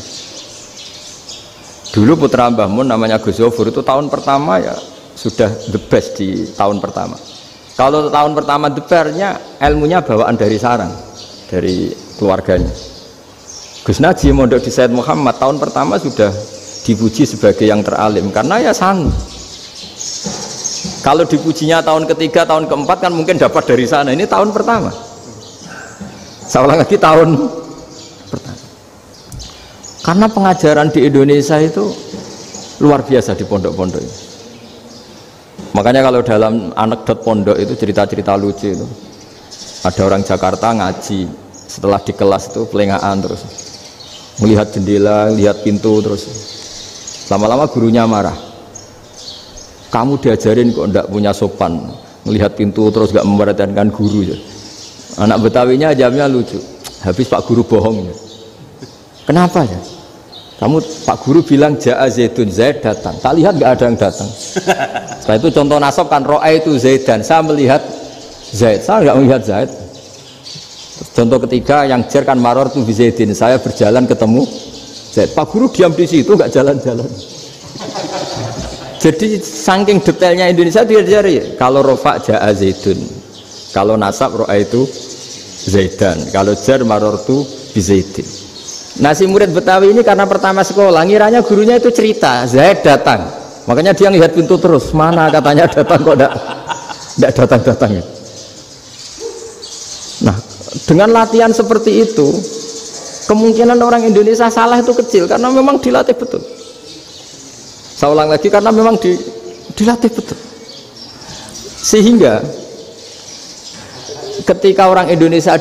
Dulu putra Mbah Mun namanya Gus Zofur itu tahun pertama ya sudah the best di tahun pertama. Kalau tahun pertama the best-nya ilmunya bawaan dari sarang, dari keluarganya. Gus Naji mondok di Said Muhammad tahun pertama sudah dipuji sebagai yang teralim karena ya sanggup. Kalau dipujinya tahun ketiga, tahun keempat kan mungkin dapat dari sana. Ini tahun pertama. Saya ulang lagi tahun pertama. Karena pengajaran di Indonesia itu luar biasa di pondok-pondok ini. Makanya kalau dalam anekdot pondok itu cerita-cerita lucu itu. Ada orang Jakarta ngaji, setelah di kelas itu pelengahan terus. Melihat jendela, lihat pintu terus. Lama-lama gurunya marah. Kamu diajarin kok ndak punya sopan, melihat pintu terus gak memperhatikan guru ya. Anak Betawinya jamnya lucu. Habis Pak Guru bohong ya. Kenapa ya? Kamu Pak Guru bilang Ja'a Zaidun, Zaid datang. Tak lihat gak ada yang datang. Setelah itu contoh nasab kan ro'a itu Zaidan. Saya melihat Zaid, saya gak melihat Zaid. Terus contoh ketiga yang jar kan maror tu Zaidin. Saya berjalan ketemu Zaid. Pak Guru diam di situ gak jalan-jalan. Jadi saking detailnya Indonesia dia diajari kalau rofa Ja'a Zaidun, kalau nasab ro'a itu Zaidan, kalau jar marortu bizaidin. Nah si murid Betawi ini karena pertama sekolah ngiranya gurunya itu cerita Zaid datang, makanya dia lihat pintu terus mana katanya datang kok tidak datang-datang. Nah dengan latihan seperti itu kemungkinan orang Indonesia salah itu kecil karena memang dilatih betul. Saya ulang lagi karena memang dilatih betul. Sehingga ketika orang Indonesia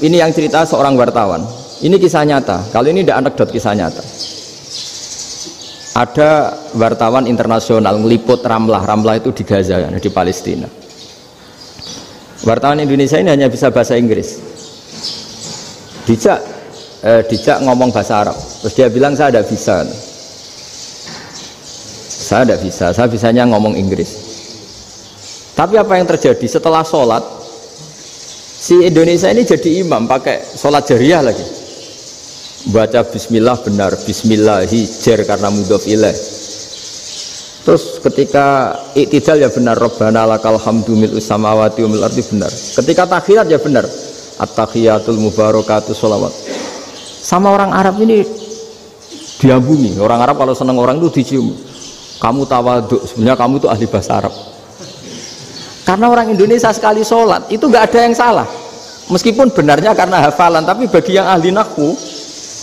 ini yang cerita seorang wartawan. Ini kisah nyata. Kalau ini tidak anekdot, kisah nyata. Ada wartawan internasional meliput Ramlah. Ramlah itu di Gaza, di Palestina. Wartawan Indonesia ini hanya bisa bahasa Inggris. Dijak ngomong bahasa Arab. Terus dia bilang saya tidak bisa. Saya tidak bisa, saya bisanya ngomong Inggris. Tapi apa yang terjadi setelah sholat, si Indonesia ini jadi imam pakai sholat jariyah lagi. Baca Bismillah benar, Bismillahi jar karena mudhof ilaih. Terus ketika iktidal ya benar, Rabbana lakal hamdu mil'us samawati wa mil'ul ardi benar. Ketika takhiyat ya benar, at-tahiyatul mubarakatuh sholawat. Sama orang Arab ini diambungi. Orang Arab kalau senang orang itu dicium. Kamu tawaduk, sebenarnya kamu itu ahli bahasa Arab. Karena orang Indonesia sekali sholat itu nggak ada yang salah, meskipun benarnya karena hafalan, tapi bagi yang ahli nahwu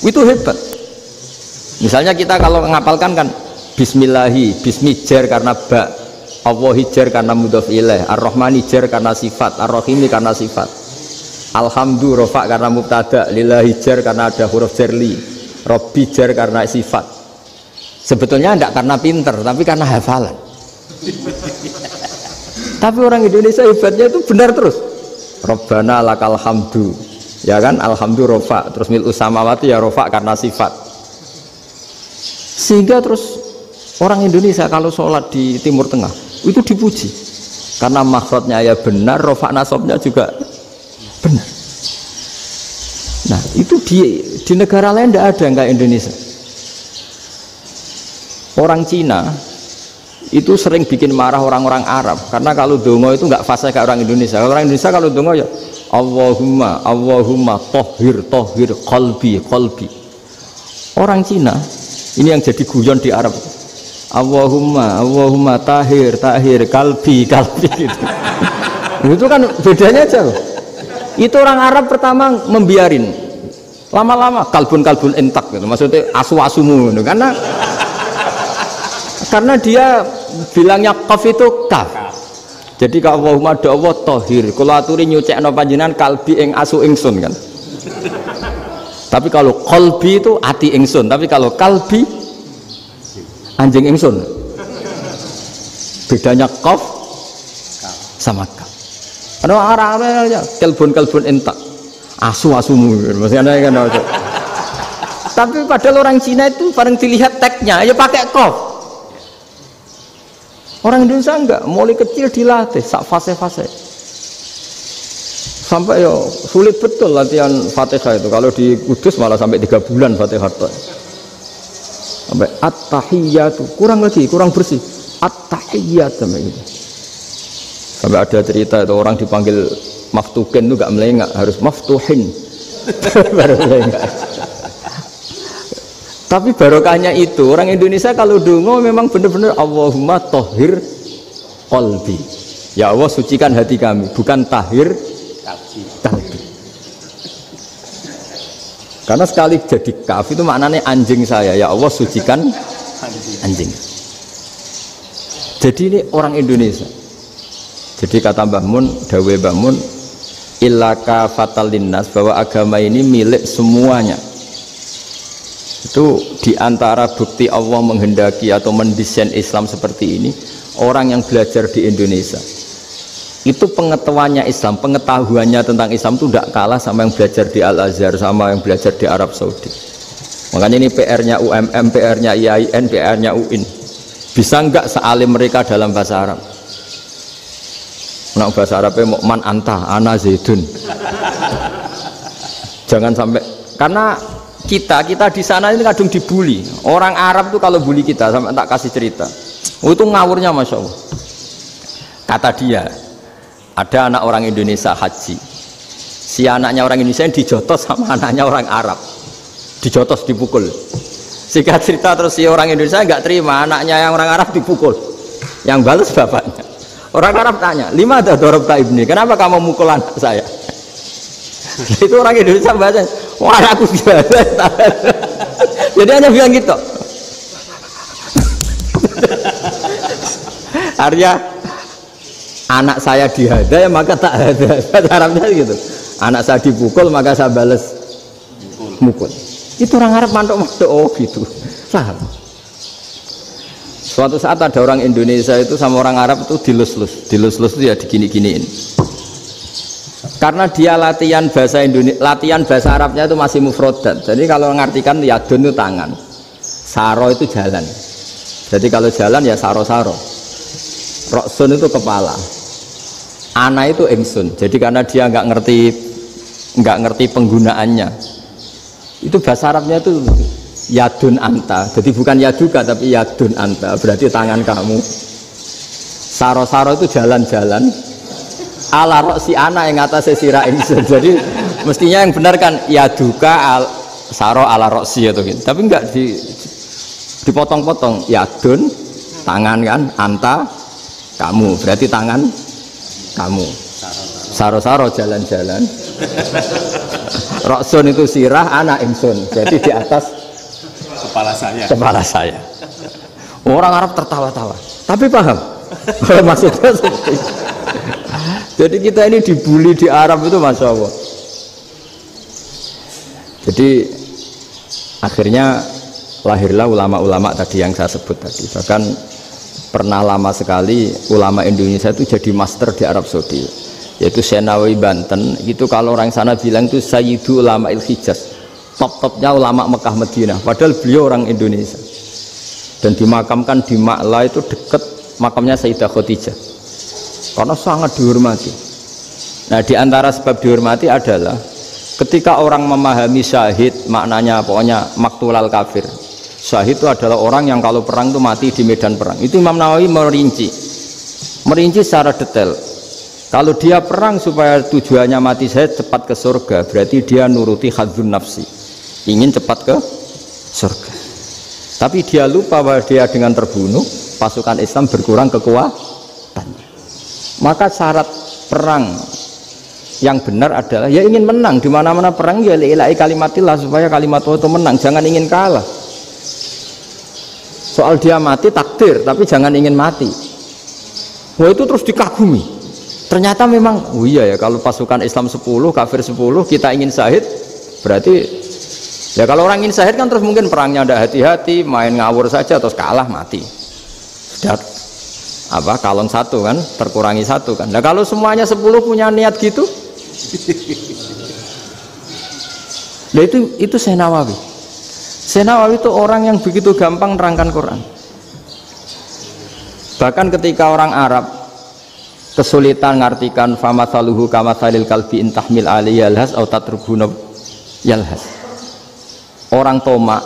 itu hebat. Misalnya kita kalau ngapalkan kan Bismillahi, Bismijar karena ba, Allah jar karena mudhof ilaih, Ar-Rahmani jar karena sifat, Ar-Rahimi karena sifat, Alhamdu rofa karena mubtada, Lillahi jar karena ada huruf jarli, Robbi jar karena sifat. Sebetulnya tidak karena pinter, tapi karena hafalan. Tapi orang Indonesia hebatnya itu benar terus. Rabbana lakal hamdu, ya kan? Alhamdu rofa, terus mil'us samawati ya rofa karena sifat. Sehingga terus orang Indonesia kalau sholat di Timur Tengah itu dipuji karena makhrajnya ya benar, rofa nasabnya juga benar. Nah itu di negara lain tidak ada yang kayak Indonesia. Orang Cina itu sering bikin marah orang-orang Arab karena kalau dongo itu nggak fasih kayak orang Indonesia. Orang Indonesia kalau dongo ya Allahumma tohir qalbi. Orang Cina ini yang jadi guyon di Arab. Allahumma tahir kalbi gitu. Itu kan bedanya jauh. Itu orang Arab pertama membiarin, lama-lama kalbun entak gitu. Maksudnya asu-asumu gitu. Karena dia bilangnya qaf itu kaf. Jadi kalau Allahumma Allah tohir, kalau aturi nyucekno panjenengan kalbi ing asu ingsun kan. Tapi kalau qalbi itu ati ingsun, tapi kalau kalbi anjing ingsun. Bedanya qaf sama kaf. Ada orang-orang aja kalbun entak, asu-asumu maksudnya kan. Tapi padahal orang Cina itu paling dilihat teksnya ya pakai qaf. Orang Indonesia enggak, mulai kecil dilatih sak fase-fase. Sampai ya sulit betul latihan Fatihah itu. Kalau di Kudus malah sampai 3 bulan Fatihah itu. Sampai at-tahiyyatu, kurang lagi, kurang bersih. At-tahiyyat sampai gitu. Sampai ada cerita itu orang dipanggil maftuhin itu enggak melengak, harus maftuhin. Baru melengak. Tapi barokahnya itu orang Indonesia kalau dongo memang benar-benar Allahumma tahhir qalbi. Ya Allah sucikan hati kami, bukan tahhir kalbi. Karena sekali jadi kaf itu maknanya anjing saya. Ya Allah sucikan anjing. Jadi ini orang Indonesia. Jadi kata Mbah Mun, dawe Mbah Mun, illaka fatal linnas, bahwa agama ini milik semuanya. Itu diantara bukti Allah menghendaki atau mendesain Islam seperti ini, orang yang belajar di Indonesia itu pengetahuannya Islam, pengetahuannya tentang Islam itu tidak kalah sama yang belajar di Al-Azhar, sama yang belajar di Arab Saudi. Makanya ini PR-nya UMM, PR-nya IAIN, PR-nya UIN. Bisa enggak sealim mereka dalam bahasa Arab? Nah, bahasa Arabnya man anta, ana zaidun. Jangan sampai, karena kita di sana ini kadang dibully. Orang Arab tuh kalau bully kita, sampai tak kasih cerita. Oh, itu ngawurnya Masya Allah. Kata dia, ada anak orang Indonesia haji. Si anaknya orang Indonesia yang dijotos sama anaknya orang Arab. Dijotos, dipukul. Singkat cerita terus si orang Indonesia nggak terima, anaknya yang orang Arab dipukul. Yang balas bapaknya. Orang Arab tanya, lima ada dorobta ibni, kenapa kamu mukul anak saya? Itu orang Indonesia bahasa, wah aku biasa. Jadi hanya bilang gitu. Artinya anak saya dihada ya maka tak ada. Bahasa Arabnya gitu. Anak saya dipukul maka saya balas mukul. Itu orang Arab mantuk-mantuk, oh gitu. Paham? Suatu saat ada orang Indonesia itu sama orang Arab itu dilus-lus itu ya digini-giniin. Karena dia latihan bahasa Indonesia, latihan bahasa Arabnya itu masih mufrodat. Jadi kalau mengartikan yadun itu tangan, saro itu jalan. Jadi kalau jalan ya saro-saro. Roksun itu kepala, ana itu ingsun. Jadi karena dia nggak ngerti penggunaannya, itu bahasa Arabnya itu yadun anta. Jadi bukan yaduka tapi yadun anta. Berarti tangan kamu. Saro-saro itu jalan-jalan. Ala roksi anak yang atasnya sirah ingsun. Jadi mestinya yang benar kan yaduka saro ala roksi atau gitu. Tapi enggak dipotong-potong. Yadun tangan kan, anta kamu. Berarti tangan kamu. Saro-saro jalan-jalan. Roksun itu sirah, anak ingsun. Jadi di atas kepala saya. Orang Arab tertawa-tawa. Tapi paham. Maksudnya seperti itu. Jadi kita ini dibully di Arab itu Masya Allah. Jadi akhirnya lahirlah ulama-ulama tadi yang saya sebut tadi. Bahkan pernah lama sekali ulama Indonesia itu jadi master di Arab Saudi, yaitu Senawi Banten. Itu kalau orang sana bilang itu Sayyidu Ulama Il-Hijaz, top-topnya ulama Mekah Madinah. Padahal beliau orang Indonesia dan dimakamkan di Ma'la, itu dekat makamnya Sayyidah Khadijah, karena sangat dihormati. Nah, diantara sebab dihormati adalah ketika orang memahami syahid, maknanya pokoknya maktulal kafir. Syahid itu adalah orang yang kalau perang itu mati di medan perang. Itu Imam Nawawi merinci secara detail. Kalau dia perang supaya tujuannya mati syahid cepat ke surga, berarti dia nuruti hadzun nafsi, ingin cepat ke surga. Tapi dia lupa bahwa dia dengan terbunuh pasukan Islam berkurang kekuatannya. Maka syarat perang yang benar adalah ya ingin menang. Di mana-mana perang ya ilahi kalimatillah, supaya kalimat Allah itu menang, jangan ingin kalah. Soal dia mati takdir, tapi jangan ingin mati. Wah, itu terus dikagumi. Ternyata memang, oh iya ya, kalau pasukan Islam 10, kafir 10, kita ingin syahid, berarti ya kalau orang ingin syahid kan terus mungkin perangnya ada hati-hati, main ngawur saja terus kalah mati. Sudah apa kalon satu kan, terkurangi satu kan. Nah kalau semuanya 10 punya niat gitu, nah itu Syekh Nawawi. Syekh Nawawi itu orang yang begitu gampang nerangkan Quran. Bahkan ketika orang Arab kesulitan ngartikan famathaluhu kamathalil kalbi intahmil alaihi yalhas au tatrukhu yalhas. Orang Tomak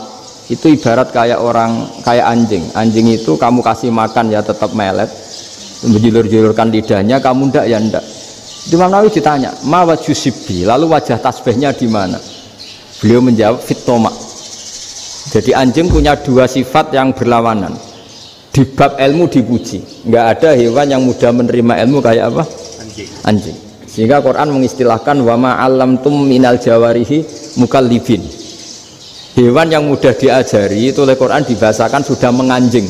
itu ibarat kayak anjing. Anjing itu kamu kasih makan ya tetap melet, menjulur-julurkan lidahnya, kamu ndak ya ndak. Imam Nawawi ditanya, "Ma wajhu sibbi?" Lalu wajah tasbihnya di mana? Beliau menjawab, "Fit Tomak." Jadi anjing punya dua sifat yang berlawanan. Di bab ilmu dipuji, nggak ada hewan yang mudah menerima ilmu kayak apa? Anjing. Sehingga Quran mengistilahkan wa ma 'allamtum minal jawarihi mukallibin. Hewan yang mudah diajari itu oleh Quran dibahasakan sudah menganjing.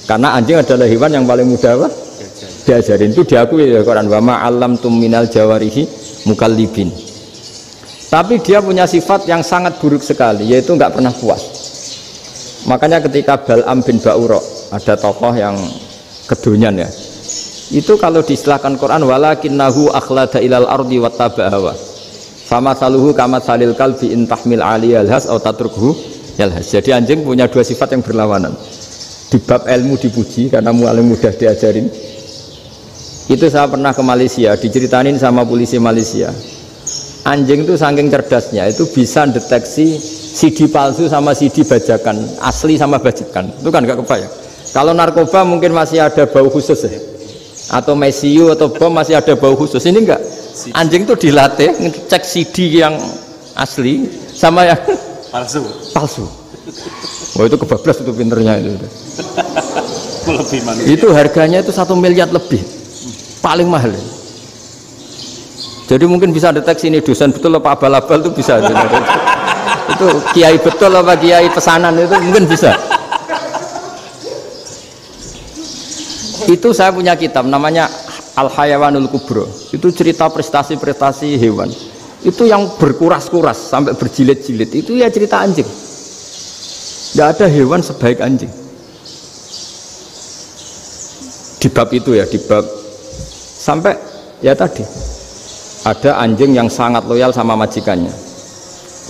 Karena anjing adalah hewan yang paling mudah apa? Diajarin. Itu diakui oleh Quran wa ma 'allamtum minal jawarihi mukallibin. Tapi dia punya sifat yang sangat buruk sekali, yaitu nggak pernah puas. Makanya ketika Bal'am bin Ba'ura, ada tokoh yang kedonyan ya, itu kalau diistilahkan Quran walakinnahu akhlada ilal ardi wattaba'a hawa famathaluhu kamathalil kalbi intahmil aliyal has au tatrukhu yalhas. Jadi anjing punya dua sifat yang berlawanan. Di bab ilmu dipuji karena paling mudah diajarin. Itu saya pernah ke Malaysia, diceritain sama polisi Malaysia. Anjing itu saking cerdasnya itu bisa deteksi CD palsu sama CD bajakan, asli sama bajakan. Itu kan nggak kebayang. Kalau narkoba mungkin masih ada bau khusus ya, atau mesiu atau bom masih ada bau khusus. Ini enggak. Anjing itu dilatih ngecek CD yang asli sama yang palsu. Oh itu kebablas itu pinternya itu. Itu harganya itu 1 miliar lebih, paling mahal. Jadi mungkin bisa deteksi ini dosen betul apa abal-abal itu bisa. Itu kiai betul apa kiai pesanan itu mungkin bisa. Itu saya punya kitab namanya Al-Hayawanul Kubro. Itu cerita prestasi-prestasi hewan. Itu yang berkuras-kuras sampai berjilid-jilid. Itu ya cerita anjing. Tidak ada hewan sebaik anjing. Di bab itu ya, di bab sampai ya tadi ada anjing yang sangat loyal sama majikannya.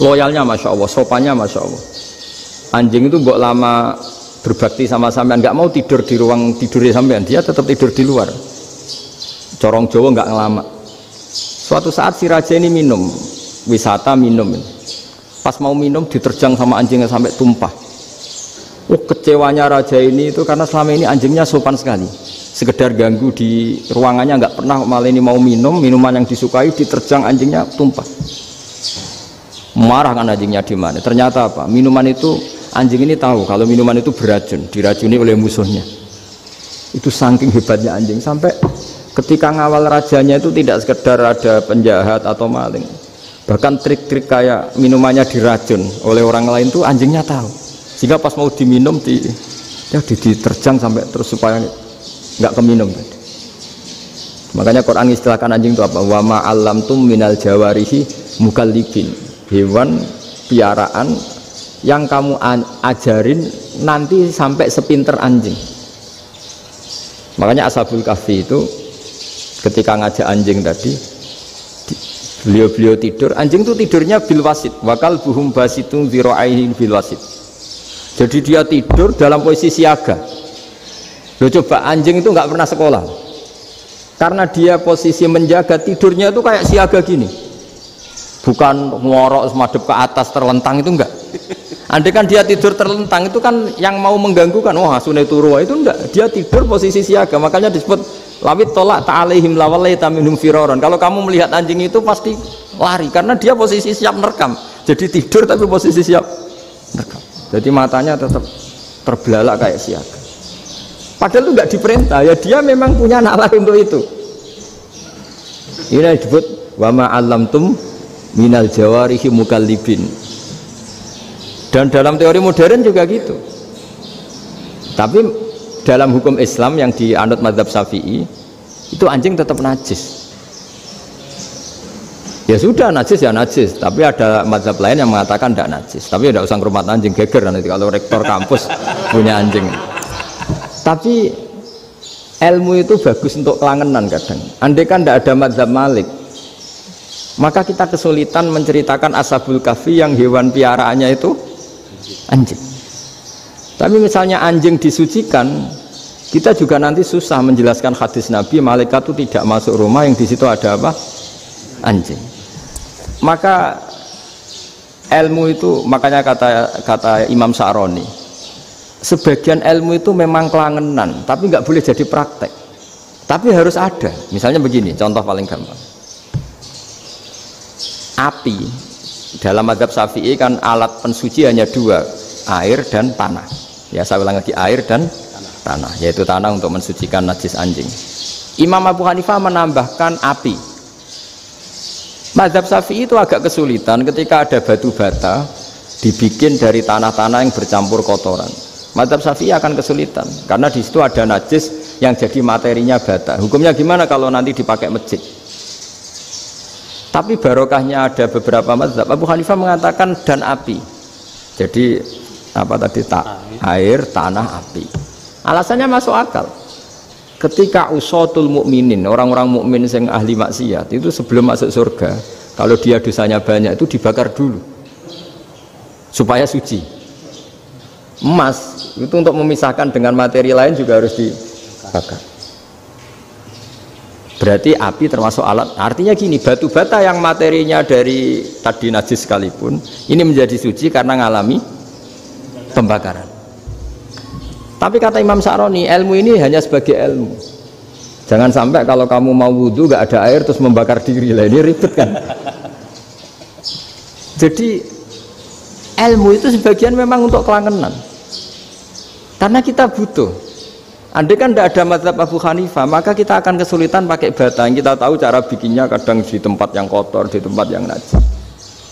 Loyalnya Masya Allah, sopannya Masya Allah. Anjing itu mbok lama berbakti sama sampean, nggak mau tidur di ruang tidurnya sampean, dia tetap tidur di luar. Corong Jawa nggak ngelama. Suatu saat si raja ini minum, wisata minum. Pas mau minum diterjang sama anjingnya sampai tumpah. Kecewanya raja ini itu karena selama ini anjingnya sopan sekali. Sekedar ganggu di ruangannya nggak pernah, malah ini mau minum minuman yang disukai diterjang anjingnya tumpah. Marah kan anjingnya di mana? Ternyata apa? Minuman itu anjing ini tahu kalau minuman itu beracun, diracuni oleh musuhnya. Itu saking hebatnya anjing sampai ketika ngawal rajanya itu tidak sekedar ada penjahat atau maling, bahkan trik-trik kayak minumannya diracun oleh orang lain tuh anjingnya tahu. Sehingga pas mau diminum diterjang sampai terus supaya nggak keminum tadi. Makanya Quran istilahkan anjing itu apa? Wa ma 'allamtum minal jawarihi mukallibin. Hewan piaraan yang kamu ajarin nanti sampai sepinter anjing. Makanya Ashabul Kahfi itu ketika ngajak anjing tadi, beliau tidur, anjing itu tidurnya bil wasit, wakal buhum basitun zira'aihi bil wasit. Jadi dia tidur dalam posisi siaga. Loh coba, anjing itu nggak pernah sekolah, karena dia posisi menjaga, tidurnya itu kayak siaga gini, bukan ngorok semadep ke atas terlentang, itu enggak. Andai kan dia tidur terlentang itu kan yang mau mengganggu kan, wah sunai turu, itu enggak. Dia tidur posisi siaga, makanya disebut lawit tolak ta'alaihim lawalaita minhum firaron. Kalau kamu melihat anjing itu pasti lari karena dia posisi siap merekam. Jadi tidur tapi posisi siap merekam. Jadi matanya tetap terbelalak kayak siaga. Padahal itu enggak diperintah, ya dia memang punya nalar untuk itu. Ini disebut wa ma 'allamtum minal jawarihi mukallibin. Dan dalam teori modern juga gitu. Tapi dalam hukum Islam yang dianut mazhab Syafi'i itu anjing tetap najis. Ya sudah najis ya najis, tapi ada mazhab lain yang mengatakan tidak najis. Tapi tidak usah ngurmat anjing, geger nanti kalau rektor kampus punya anjing. Tapi ilmu itu bagus untuk kelangenan kadang. Andai kan tidak ada mazhab Malik, maka kita kesulitan menceritakan Ashabul Kahfi yang hewan piaraannya itu anjing. Tapi misalnya anjing disucikan, Kita juga nanti susah menjelaskan hadis Nabi malaikat itu tidak masuk rumah yang di situ ada apa? Anjing. Maka ilmu itu, makanya kata Imam Sa'roni, sebagian ilmu itu memang kelangenan, tapi nggak boleh jadi praktek. Tapi harus ada. Misalnya begini, contoh paling gampang. Api dalam mazhab Syafi'i kan alat pensuci hanya dua, air dan tanah. Ya saya ulang lagi, air dan tanah, yaitu tanah untuk mensucikan najis anjing. Imam Abu Hanifah menambahkan api. Mazhab Syafi'i itu agak kesulitan ketika ada batu bata dibikin dari tanah-tanah yang bercampur kotoran. Mazhab Syafi'i akan kesulitan karena di situ ada najis yang jadi materinya bata. Hukumnya gimana kalau nanti dipakai masjid? Tapi barokahnya ada beberapa mazhab. Abu Hanifah mengatakan dan api. Jadi apa tadi, air, tanah, api. Alasannya masuk akal. Ketika usatul mukminin, orang-orang mukmin yang ahli maksiat itu sebelum masuk surga, kalau dia dosanya banyak itu dibakar dulu supaya suci. Emas itu untuk memisahkan dengan materi lain juga harus dibakar. Berarti api termasuk alat. Artinya gini, batu bata yang materinya dari tadi najis sekalipun ini menjadi suci karena ngalami pembakaran. Tapi kata Imam Sa'roni, ilmu ini hanya sebagai ilmu. Jangan sampai kalau kamu mau wudhu gak ada air terus membakar diri lah, ini ribet kan. Jadi ilmu itu sebagian memang untuk kelangenan, karena kita butuh. Andai kan tidak ada mazhab Abu Hanifah, maka kita akan kesulitan pakai bata. Yang kita tahu cara bikinnya kadang di tempat yang kotor, di tempat yang najis.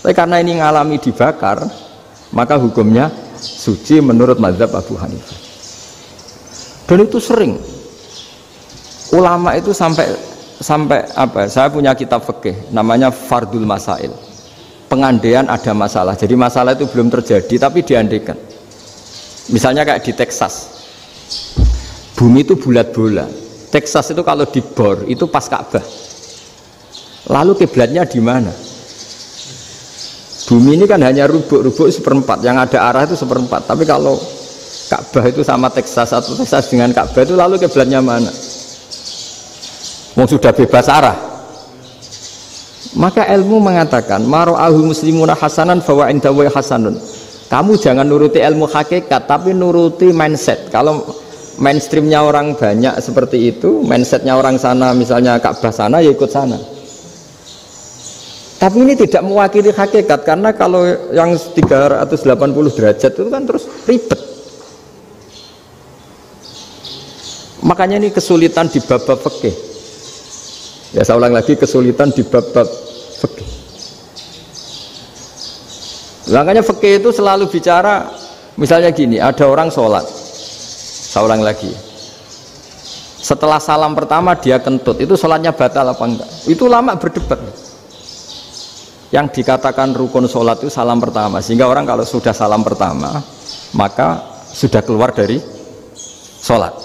Tapi karena ini ngalami dibakar, maka hukumnya suci menurut mazhab Abu Hanifah. Dan itu sering ulama itu sampai apa? Saya punya kitab fikih namanya Fardul Masail. Pengandaian ada masalah. Jadi masalah itu belum terjadi tapi diandaikan. Misalnya kayak di Texas. Bumi itu bulat bola. Texas itu kalau dibor itu pas Ka'bah. Lalu kiblatnya di mana? Bumi ini kan hanya rubuk-rubuk seperempat, yang ada arah itu seperempat. Tapi kalau Ka'bah itu sama Texas atau Texas dengan Ka'bah itu lalu kiblatnya mana? Mau sudah bebas arah. Maka ilmu mengatakan mara'ahu muslimuna hasanan fawa indahu hasanun. Kamu jangan nuruti ilmu hakikat tapi nuruti mindset. Kalau mainstreamnya orang banyak seperti itu, mindsetnya orang sana misalnya Ka'bah sana ya ikut sana. Tapi ini tidak mewakili hakikat, karena kalau yang 380 derajat itu kan terus ribet. Makanya ini kesulitan di bab-bab fikih. Ya saya ulang lagi, kesulitan di bab-bab fikih. Makanya fikih itu selalu bicara, misalnya gini, ada orang sholat. Saya ulang lagi, setelah salam pertama dia kentut, itu sholatnya batal apa enggak? Itu lama berdebat. Yang dikatakan rukun sholat itu salam pertama, sehingga orang kalau sudah salam pertama maka sudah keluar dari sholat.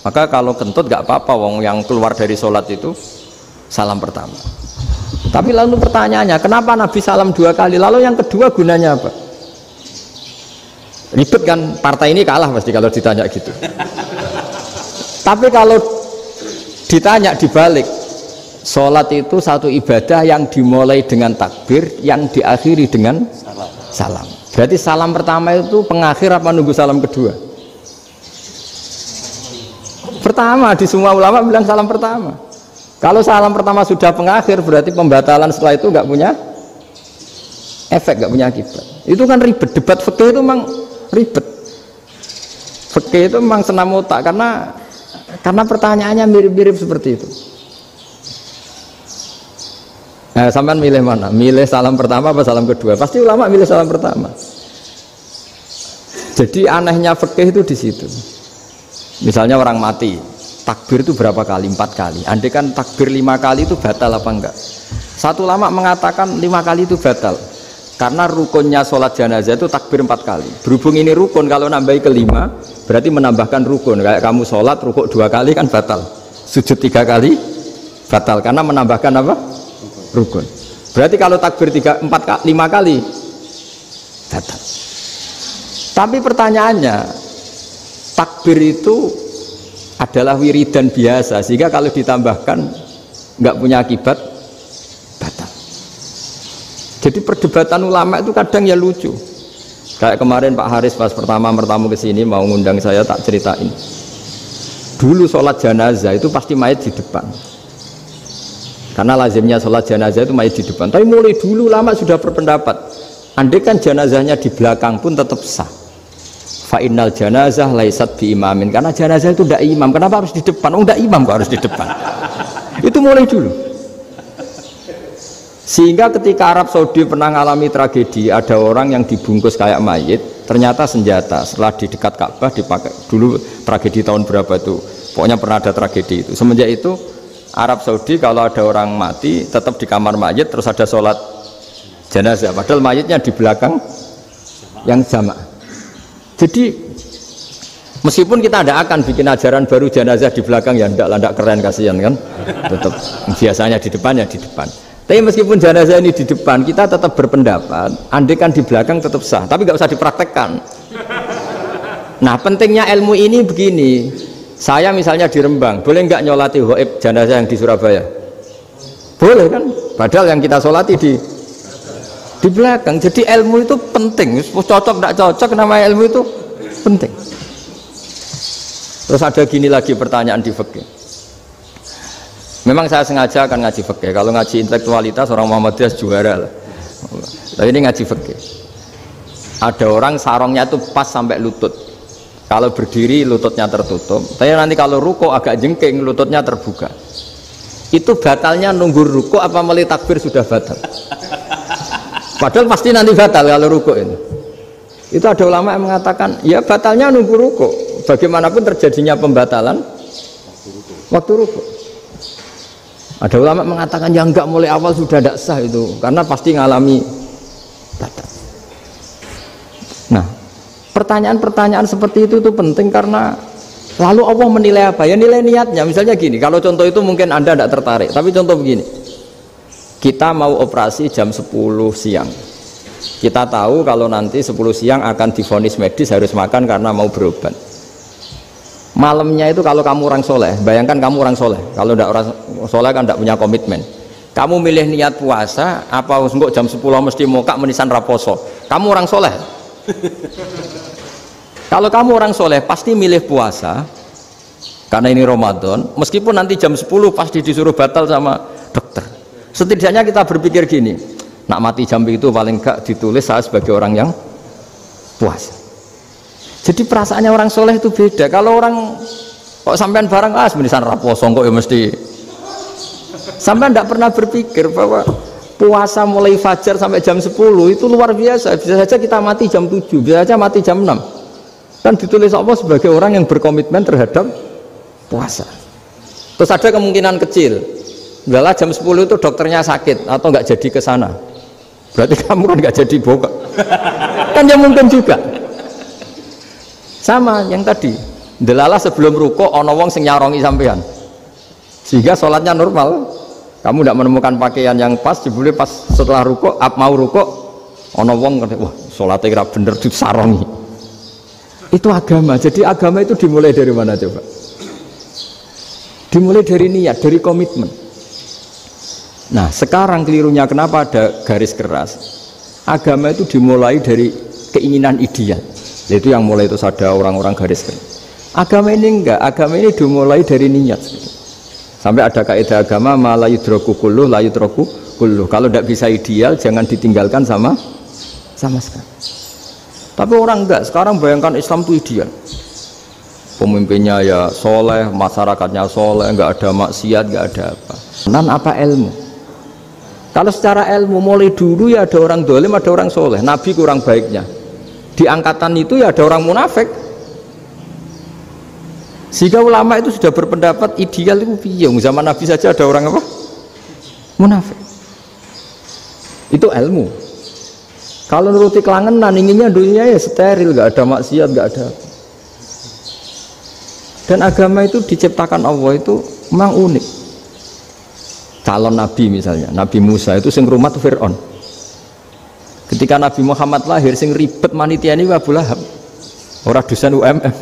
Maka kalau kentut enggak apa-apa, wong yang keluar dari sholat itu salam pertama. Tapi lalu pertanyaannya, kenapa Nabi salam 2 kali, lalu yang kedua gunanya apa? Ribet kan, partai ini kalah pasti kalau ditanya gitu. Tapi kalau ditanya dibalik, sholat itu satu ibadah yang dimulai dengan takbir, yang diakhiri dengan salam. Berarti salam pertama itu pengakhir apa nunggu salam kedua? Pertama, di semua ulama bilang salam pertama. Kalau salam pertama sudah pengakhir, berarti pembatalan setelah itu nggak punya efek, nggak punya akibat. Itu kan ribet, debat fikih itu memang ribet. Fikih itu memang senam otak, karena pertanyaannya mirip-mirip seperti itu. Nah, sampean milih mana? Milih salam pertama apa salam kedua? Pasti ulama milih salam pertama. Jadi anehnya fikih itu di situ. Misalnya orang mati, takbir itu berapa kali? 4 kali. Andai kan takbir 5 kali itu batal apa enggak? Satu ulama mengatakan 5 kali itu batal. Karena rukunnya sholat jenazah itu takbir 4 kali. Berhubung ini rukun, kalau nambahi ke-5 berarti menambahkan rukun. Kayak kamu sholat rukuk 2 kali kan batal, sujud 3 kali batal, karena menambahkan apa? Rukun. Berarti kalau takbir 5 kali batal. Tapi pertanyaannya, takbir itu adalah wiridan biasa, sehingga kalau ditambahkan nggak punya akibat batal. Jadi perdebatan ulama itu kadang ya lucu. Kayak kemarin Pak Haris pas pertama ke sini mau ngundang saya, tak ceritain. Dulu sholat jenazah itu pasti mayat di depan. Karena lazimnya sholat jenazah itu mayat di depan. Tapi mulai dulu lama sudah berpendapat, andai kan jenazahnya di belakang pun tetap sah. Fa innal janazah laisat bi imamin. Karena jenazah itu tidak imam. Kenapa harus di depan? Oh, tidak imam kok harus di depan. Itu mulai dulu. Sehingga ketika Arab Saudi pernah mengalami tragedi, ada orang yang dibungkus kayak mayit, ternyata senjata. Setelah di dekat Ka'bah dipakai. Dulu tragedi tahun berapa itu? Pokoknya pernah ada tragedi itu. Semenjak itu Arab Saudi kalau ada orang mati tetap di kamar mayit, terus ada sholat jenazah. Padahal mayitnya di belakang yang jamaah. Jadi meskipun kita tidak akan bikin ajaran baru jenazah di belakang, ya tidak keren, kasihan kan. Tetap biasanya di depan ya di depan. Tapi meskipun jenazah ini di depan, kita tetap berpendapat andai kan di belakang tetap sah, tapi nggak usah dipraktekkan. Nah, pentingnya ilmu ini begini. Saya misalnya di Rembang, boleh nggak nyolati ghaib jenazah yang di Surabaya? Boleh kan? Padahal yang kita solati di belakang. Jadi ilmu itu penting. Cocok tidak cocok, nama ilmu itu penting. Terus ada gini lagi pertanyaan di fikih. Memang saya sengaja akan ngaji fikih. Kalau ngaji intelektualitas orang Muhammadiyah juara lah. Tapi ini ngaji fikih. Ada orang sarongnya itu pas sampai lutut. Kalau berdiri lututnya tertutup. Tapi nanti kalau ruko agak jengking lututnya terbuka. Itu batalnya nunggu ruko apa mulai takbir sudah batal? Padahal pasti nanti batal kalau ruko ini. Itu ada ulama yang mengatakan, ya batalnya nunggu ruko. Bagaimanapun terjadinya pembatalan waktu ruko. Ada ulama mengatakan yang enggak mulai awal sudah tidak sah itu, karena pasti ngalami batal. Nah, pertanyaan-pertanyaan seperti itu penting karena lalu Allah menilai apa? Ya nilai niatnya. Misalnya gini, kalau contoh itu mungkin Anda tidak tertarik, tapi contoh begini. Kita mau operasi jam 10 siang. Kita tahu kalau nanti 10 siang akan divonis medis harus makan karena mau berobat. Malamnya itu kalau kamu orang soleh, bayangkan kamu orang soleh. Kalau tidak orang soleh kan tidak punya komitmen. Kamu milih niat puasa, apa enggak jam 10 mesti mokak menisan raposo. Kamu orang soleh. Kalau kamu orang soleh pasti milih puasa karena ini Ramadan. Meskipun nanti jam 10 pasti disuruh batal sama dokter. Setidaknya kita berpikir gini, nak mati jam itu paling enggak ditulis saya sebagai orang yang puasa. Jadi perasaannya orang soleh itu beda. Kalau orang kok sampean barang menisan raposo kok ya mesti. Sampean tidak pernah berpikir bahwa puasa mulai fajar sampai jam 10 itu luar biasa. Bisa saja kita mati jam 7, bisa saja mati jam 6. Kan ditulis Allah sebagai orang yang berkomitmen terhadap puasa. Terus ada kemungkinan kecil, udahlah jam 10 itu dokternya sakit atau nggak jadi ke sana. Berarti kamu kan nggak jadi buka. Kan ya mungkin juga. Sama yang tadi, delalah sebelum ruko ono wong sing nyarongi sampean, sehingga sholatnya normal. Kamu tidak menemukan pakaian yang pas, jebule pas setelah ruko, mau ruko, ono wong wah sholatnya kira bener disarongi. Itu agama. Jadi agama itu dimulai dari mana coba? Dimulai dari niat, dari komitmen. Nah sekarang kelirunya kenapa ada garis keras? Agama itu dimulai dari keinginan ideal. Itu yang mulai itu ada orang-orang garis keras. Agama ini enggak, agama ini dimulai dari niat. Sampai ada kaidah agama la yudraku kulluh la yudraku kulluh. Kalau tidak bisa ideal jangan ditinggalkan sama sekali. Tapi orang enggak, sekarang bayangkan Islam itu ideal. Pemimpinnya ya soleh, masyarakatnya soleh, enggak ada maksiat, enggak ada apa. Nan apa ilmu? Kalau secara ilmu mulai dulu ya ada orang dolim, ada orang soleh. Nabi kurang baiknya. Di angkatan itu ya ada orang munafik. Sehingga ulama itu sudah berpendapat ideal itu piye? Zaman Nabi saja ada orang apa? Munafik. Itu ilmu. Kalau nuruti kelangenan inginnya dunia ya steril, nggak ada maksiat, nggak ada. Dan agama itu diciptakan Allah itu memang unik. Calon Nabi misalnya, Nabi Musa itu sing rumah Fir'aun. Ketika Nabi Muhammad lahir sing ribet manitia ini Abu Lahab. Orang dosen UMM.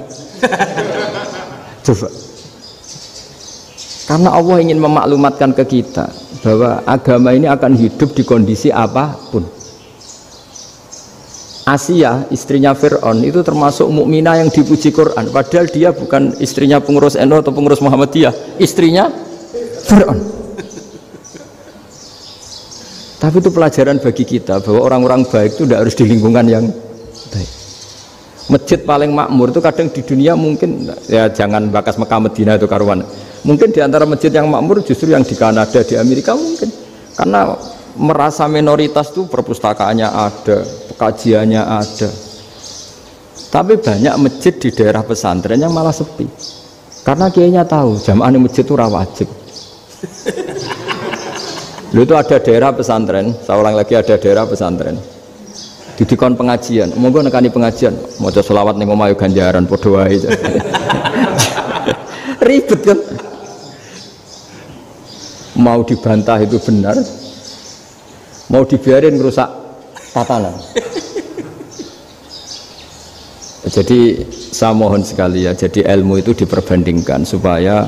Coba Karena Allah ingin memaklumatkan ke kita bahwa agama ini akan hidup di kondisi apapun. Asia, istrinya Fir'aun, itu termasuk mukminah yang dipuji Quran. Padahal dia bukan istrinya pengurus NU atau pengurus Muhammadiyah, istrinya Fir'aun. Tapi itu pelajaran bagi kita bahwa orang-orang baik itu tidak harus di lingkungan yang baik. Masjid paling makmur itu kadang di dunia mungkin, ya jangan bakas Mekah Medina itu karuan. Mungkin di antara masjid yang makmur justru yang di Kanada, di Amerika mungkin. Karena merasa minoritas itu perpustakaannya ada, kajiannya ada. Tapi banyak masjid di daerah pesantren yang malah sepi. Karena kiainya tahu jamaah di masjid itu wajib. Lalu itu ada daerah pesantren, saya ulang lagi, ada daerah pesantren. Didikon pengajian, monggo nekani pengajian, maca selawat ning omahe ganjaran padha wae. Ribet kan? Mau dibantah itu benar, mau dibiarin ngerusak tatanan. Jadi saya mohon sekali ya, jadi ilmu itu diperbandingkan supaya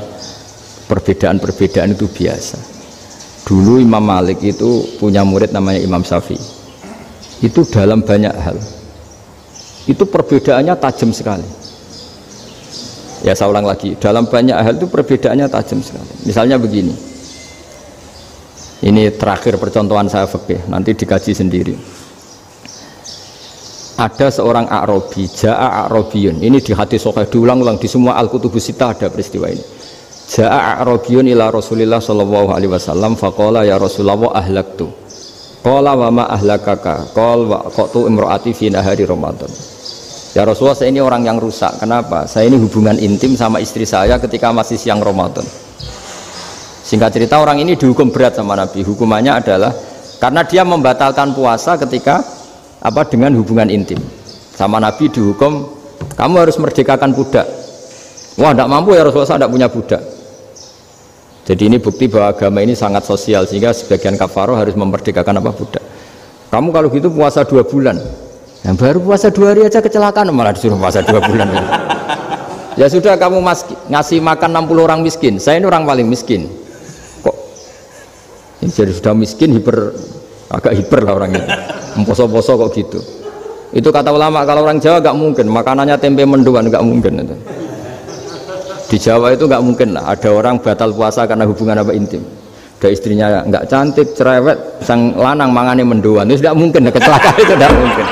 perbedaan-perbedaan itu biasa. Dulu Imam Malik itu punya murid namanya Imam Syafi'i. Itu dalam banyak hal itu perbedaannya tajam sekali. Ya saya ulang lagi, dalam banyak hal itu perbedaannya tajam sekali. Misalnya begini, ini terakhir percontohan saya fikih, nanti dikaji sendiri. Ada seorang A'rabi, Ja'a A'rabiyun, ini di hadis sahih diulang-ulang di semua Al-Kutubus Sittah ada peristiwa ini. Ja'a A'rabiyun ila Rasulillah sallallahu alaihi wasallam faqala ya Rasulullah ahlaktu. Qala wa ma ahlakaka? Qal wa qatu imraati fi nahari Ramadan. Ya Rasulullah, saya ini orang yang rusak. Kenapa? Saya ini hubungan intim sama istri saya ketika masih siang Ramadan. Singkat cerita, orang ini dihukum berat sama Nabi. Hukumannya adalah karena dia membatalkan puasa ketika dengan hubungan intim. Sama Nabi dihukum, kamu harus merdekakan budak. Wah, tidak mampu ya Rasulullah, saya tidak punya budak. Jadi ini bukti bahwa agama ini sangat sosial, sehingga sebagian kafaroh harus memerdekakan budak. Kamu kalau gitu puasa 2 bulan, yang baru puasa 2 hari aja kecelakaan, malah disuruh puasa 2 bulan. Ya sudah, kamu ngasih makan 60 orang miskin, saya ini orang paling miskin. Kok ini jadi sudah miskin, agak hiper lah orang ini, memposo-poso kok gitu. Itu kata ulama, kalau orang Jawa gak mungkin, makanannya tempe mendoan, gak mungkin itu. Di Jawa itu nggak mungkin lah ada orang batal puasa karena hubungan intim. Ada istrinya nggak cantik, cerewet, sang lanang mangane mendoan, itu tidak mungkin, kecelakaan itu tidak mungkin.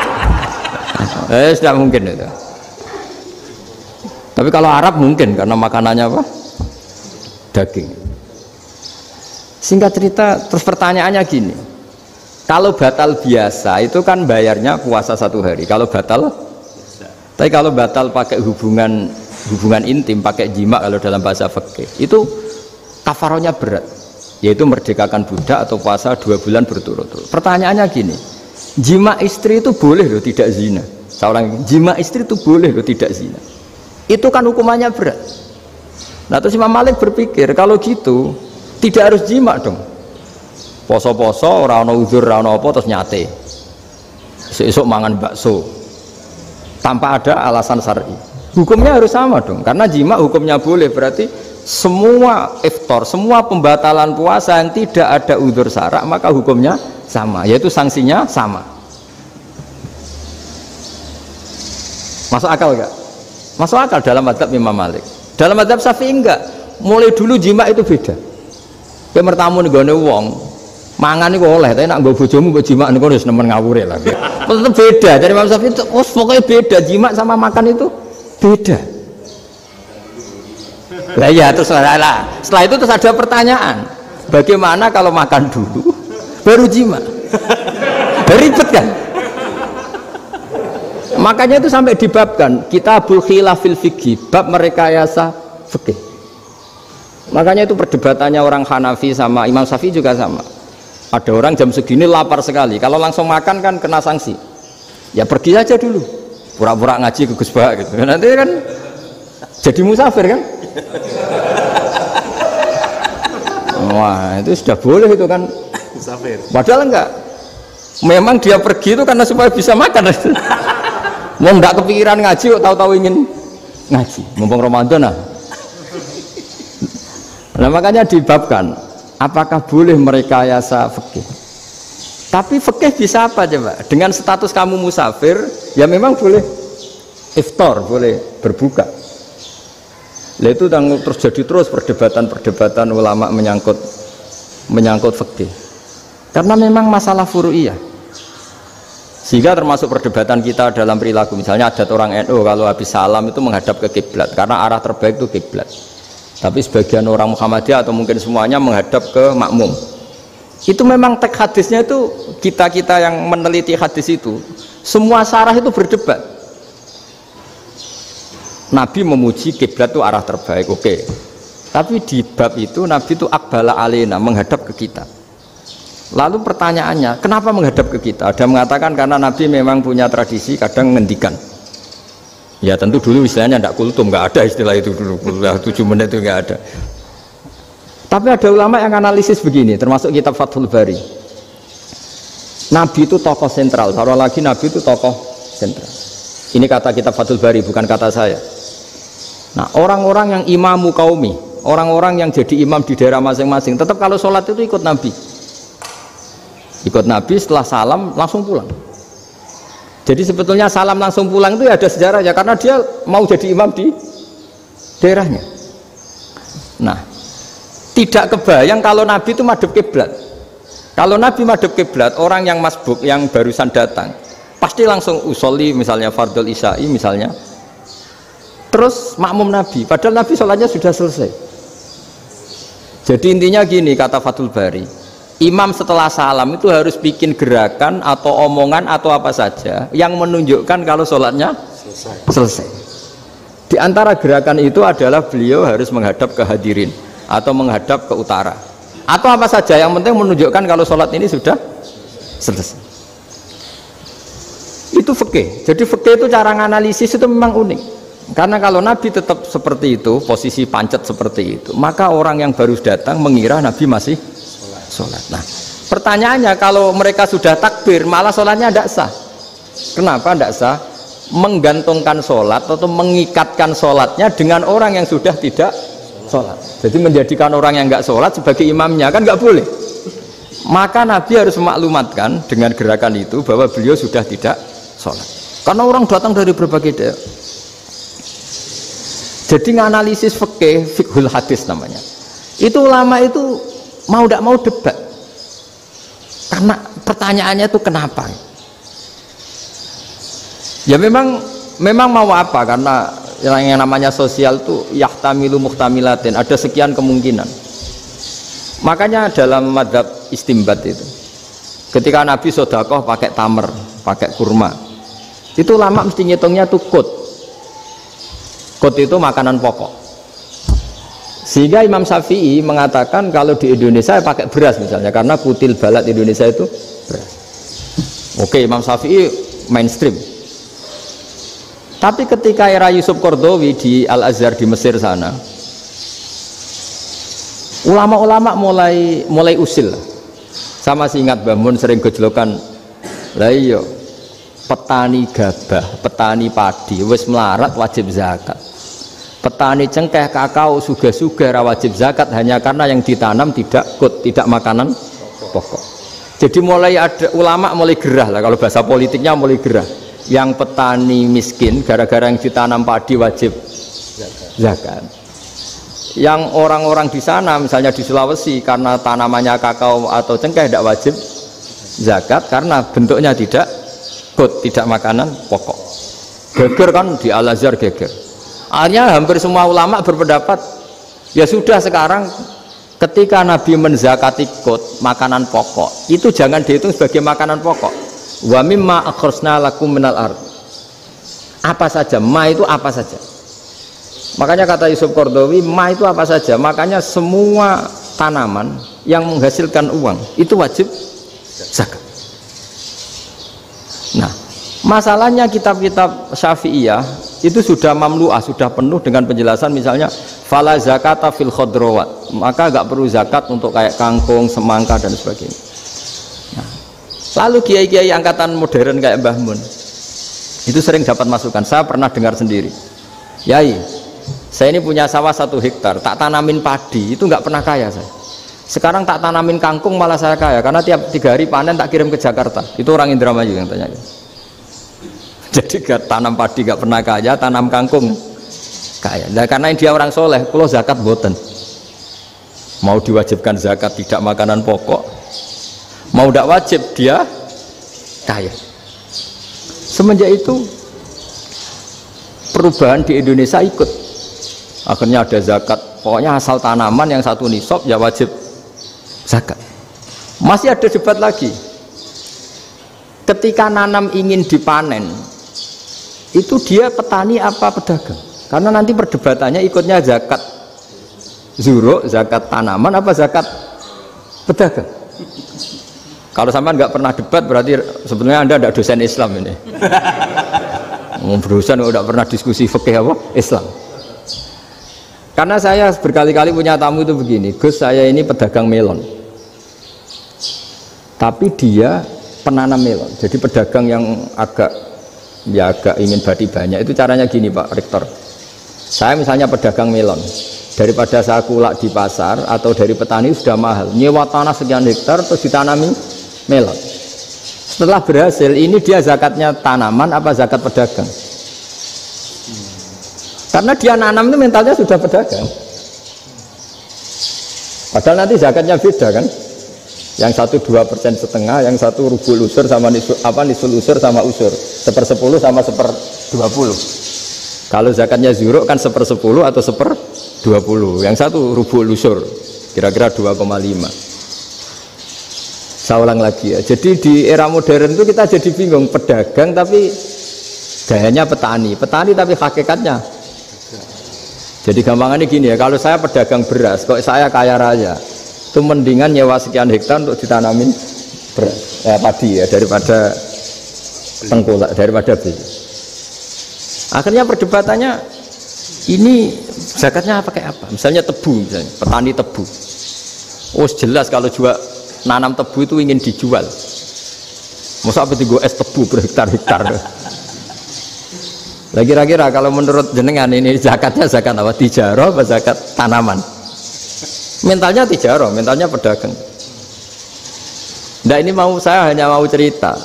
Tidak mungkin itu. Tapi kalau Arab mungkin karena makanannya daging. Singkat cerita, terus pertanyaannya gini, kalau batal biasa itu kan bayarnya puasa 1 hari. Kalau batal, tapi kalau batal pakai hubungan intim, pakai jima kalau dalam bahasa fikih itu kafarohnya berat, yaitu merdekakan budak atau puasa 2 bulan berturut-turut. Pertanyaannya gini, jima istri itu boleh loh tidak zina? Seorang jima istri itu boleh loh tidak zina? Itu kan hukumannya berat. Nah terus Imam Malik berpikir kalau gitu tidak harus jima dong, poso-poso ora ono uzur ora ono apa terus nyate esuk mangan bakso tanpa ada alasan syar'i. Hukumnya harus sama dong, karena jima hukumnya boleh, berarti semua iftar, semua pembatalan puasa yang tidak ada udzur syara' maka hukumnya sama, yaitu sanksinya sama. Masuk akal enggak? Masuk akal dalam mazhab Imam Malik. Dalam mazhab Syafi'i enggak. Mulai dulu jima itu beda. Kowe mertamu ning gone wong, mangan iku oleh, tapi nek nggo bojomu mbok jima niku wis nemen ngawure lah. Tetep beda. Dari Imam Syafi'i itu pokoknya beda, jima sama makan itu beda. Lah ya terus setelah itu terus ada pertanyaan, bagaimana kalau makan dulu baru jima? Ribet kan? Makanya itu sampai dibabkan Kitabul Khilafil Fiqhi, bab merekayasa fikih. Makanya itu perdebatannya orang Hanafi sama Imam Syafi'i juga sama. Ada orang jam segini lapar sekali, kalau langsung makan kan kena sanksi. Ya pergi aja dulu, pura-pura ngaji ke Gus Bah gitu. Nanti kan jadi musafir kan? Wah, itu sudah boleh itu kan musafir. Padahal enggak. Memang dia pergi itu karena supaya bisa makan. Mau enggak kepikiran ngaji kok tahu-tahu ingin ngaji. Mumpung Ramadan nah. Nah makanya dibabkan, apakah boleh merekayasa fikih? Tapi fikih bisa apa coba? Dengan status kamu musafir, ya memang boleh iftar, boleh berbuka. Lah itu terus jadi terus perdebatan ulama menyangkut fikih. Karena memang masalah furu'iyah. Sehingga termasuk perdebatan kita dalam perilaku. Misalnya ada orang NU kalau habis salam itu menghadap ke kiblat karena arah terbaik itu kiblat. Tapi sebagian orang Muhammadiyah atau mungkin semuanya menghadap ke makmum. Itu memang teks hadisnya itu kita yang meneliti hadis itu semua syarah itu berdebat. Nabi memuji kiblat itu arah terbaik, oke. Tapi di bab itu Nabi itu aqbala alaina, menghadap ke kita. Lalu pertanyaannya, kenapa menghadap ke kita? Ada mengatakan karena Nabi memang punya tradisi kadang ngendikan. Ya tentu dulu istilahnya tidak kultum, nggak ada istilah itu dulu. 7 menit itu nggak ada. Tapi ada ulama yang analisis begini, termasuk kitab Fathul Bari. Nabi itu tokoh sentral, taruh lagi Nabi itu tokoh sentral. Ini kata kitab Fathul Bari, bukan kata saya. Nah orang-orang yang imamu kaumi, orang-orang yang jadi imam di daerah masing-masing, tetap kalau sholat itu ikut Nabi. Ikut Nabi setelah salam langsung pulang. Jadi sebetulnya salam langsung pulang itu ya ada sejarahnya karena dia mau jadi imam di daerahnya. Nah, tidak kebayang kalau Nabi itu madhep kiblat. Kalau Nabi madhep kiblat, orang yang masbuk yang barusan datang pasti langsung usolli misalnya fardhu isya'i misalnya. Terus makmum Nabi, padahal Nabi sholatnya sudah selesai. Jadi intinya gini kata Fathul Bari. Imam setelah salam itu harus bikin gerakan atau omongan atau apa saja yang menunjukkan kalau sholatnya selesai. Di antara gerakan itu adalah beliau harus menghadap ke hadirin atau menghadap ke utara atau apa saja yang penting menunjukkan kalau sholat ini sudah selesai. Itu fikih. Jadi fikih itu cara menganalisis itu memang unik. Karena kalau Nabi tetap seperti itu, posisi pancet seperti itu, maka orang yang baru datang mengira Nabi masih sholat. Nah, pertanyaannya kalau mereka sudah takbir, malah sholatnya tidak sah. Kenapa tidak sah? Menggantungkan sholat atau mengikatkan sholatnya dengan orang yang sudah tidak sholat. Jadi menjadikan orang yang nggak sholat sebagai imamnya kan nggak boleh. Maka Nabi harus memaklumatkan dengan gerakan itu bahwa beliau sudah tidak sholat. Karena orang datang dari berbagai daerah. Jadi nganalisis fikih, fikhul hadis namanya. Itu ulama itu mau tidak mau debat karena pertanyaannya itu kenapa ya memang mau apa karena yang namanya sosial itu yahtamilu muhtamilatin, ada sekian kemungkinan. Makanya dalam madhab istimbat itu ketika Nabi sodakoh pakai tamer, pakai kurma, itu ulama mesti ngitungnya tuh kut itu makanan pokok. Sehingga Imam Syafi'i mengatakan kalau di Indonesia pakai beras misalnya karena kutil balat Indonesia itu beras. Oke, Imam Syafi'i mainstream. Tapi ketika era Yusuf Qaradawi di Al-Azhar di Mesir sana, ulama-ulama mulai usil. Sama sih ingat Mbah Mun sering gejlokan, lah iya petani gabah, petani padi wis melarat wajib zakat. Petani cengkeh, kakao, suga-suga wajib zakat hanya karena yang ditanam tidak makanan pokok. Jadi mulai ada ulama mulai gerah lah, kalau bahasa politiknya mulai gerah. Yang petani miskin gara-gara yang ditanam padi wajib zakat. Yang orang-orang di sana misalnya di Sulawesi karena tanamannya kakao atau cengkeh tidak wajib zakat karena bentuknya tidak makanan pokok. Geger kan di Al-Azhar geger. Akhirnya hampir semua ulama berpendapat ya sudah sekarang ketika Nabi menzakati makanan pokok itu jangan dihitung sebagai makanan pokok. Wa mimma akhrajna lakum minal ard. Apa saja, ma itu apa saja. Makanya kata Yusuf Qaradawi, ma itu apa saja. Makanya semua tanaman yang menghasilkan uang itu wajib zakat. Nah, masalahnya kitab-kitab Syafi'iyah itu sudah mamlu'ah, sudah penuh dengan penjelasan misalnya fala zakata fil khadrawat, maka enggak perlu zakat untuk kayak kangkung, semangka dan sebagainya. Nah, lalu kiai-kiai angkatan modern kayak Mbah Mun itu sering dapat masukan, saya pernah dengar sendiri. Yai, Saya ini punya sawah 1 hektar, tak tanamin padi, itu nggak pernah kaya saya. Sekarang tak tanamin kangkung malah saya kaya, karena tiap 3 hari panen tak kirim ke Jakarta. Itu orang Indramayu yang tanya. Jadi tanam padi nggak pernah kaya, tanam kangkung kaya. Nah, karena dia orang soleh, kalau zakat boten. Mau diwajibkan zakat tidak makanan pokok, mau tidak wajib dia kaya. Semenjak itu perubahan di Indonesia ikut. Akhirnya ada zakat, pokoknya asal tanaman yang 1 nisab ya wajib zakat. Masih ada debat lagi. Ketika nanam ingin dipanen, itu dia petani apa pedagang? Karena nanti perdebatannya ikutnya zakat zuruk, zakat tanaman apa zakat pedagang. Kalau sampean nggak pernah debat berarti sebenarnya Anda tidak dosen Islam ini. Dosen nggak pernah diskusi fikih apa Islam. Karena saya berkali-kali punya tamu itu begini, Gus saya ini pedagang melon, tapi dia penanam melon, jadi pedagang yang agak ingin badi banyak. Itu caranya gini Pak Rektor, saya misalnya pedagang melon, daripada saya kulak di pasar atau dari petani sudah mahal, nyewa tanah sekian hektar terus ditanami melon. Setelah berhasil, ini dia zakatnya tanaman apa zakat pedagang? Karena dia nanam itu mentalnya sudah pedagang. Padahal nanti zakatnya beda kan? Yang 1 2,5%, yang 1 rubul usur sama nisul usur sama usur, 1/10 sama 1/20. Kalau zakatnya zuruk kan 1/10 atau 1/20. Yang 1 rubul usur, kira-kira 2,5. Saya ulang lagi ya. Jadi di era modern itu kita jadi bingung, pedagang tapi gayanya petani, petani tapi hakikatnya. Jadi gampangannya gini ya, kalau saya pedagang beras, kok saya kaya raya, itu mendingan nyewa sekian hektar untuk ditanamin beras, padi ya, daripada tengkulak, daripada beli. Akhirnya perdebatannya, ini zakatnya pakai apa? Misalnya tebu, misalnya petani tebu. Oh jelas kalau jual nanam tebu itu ingin dijual. Masa apa tiga es tebu berhektar-hektar? Lah kira-kira kalau menurut jenengan ini zakatnya zakat apa? Tijarah apa zakat tanaman? Mentalnya tijarah, mentalnya pedagang. Nah ini saya hanya mau cerita.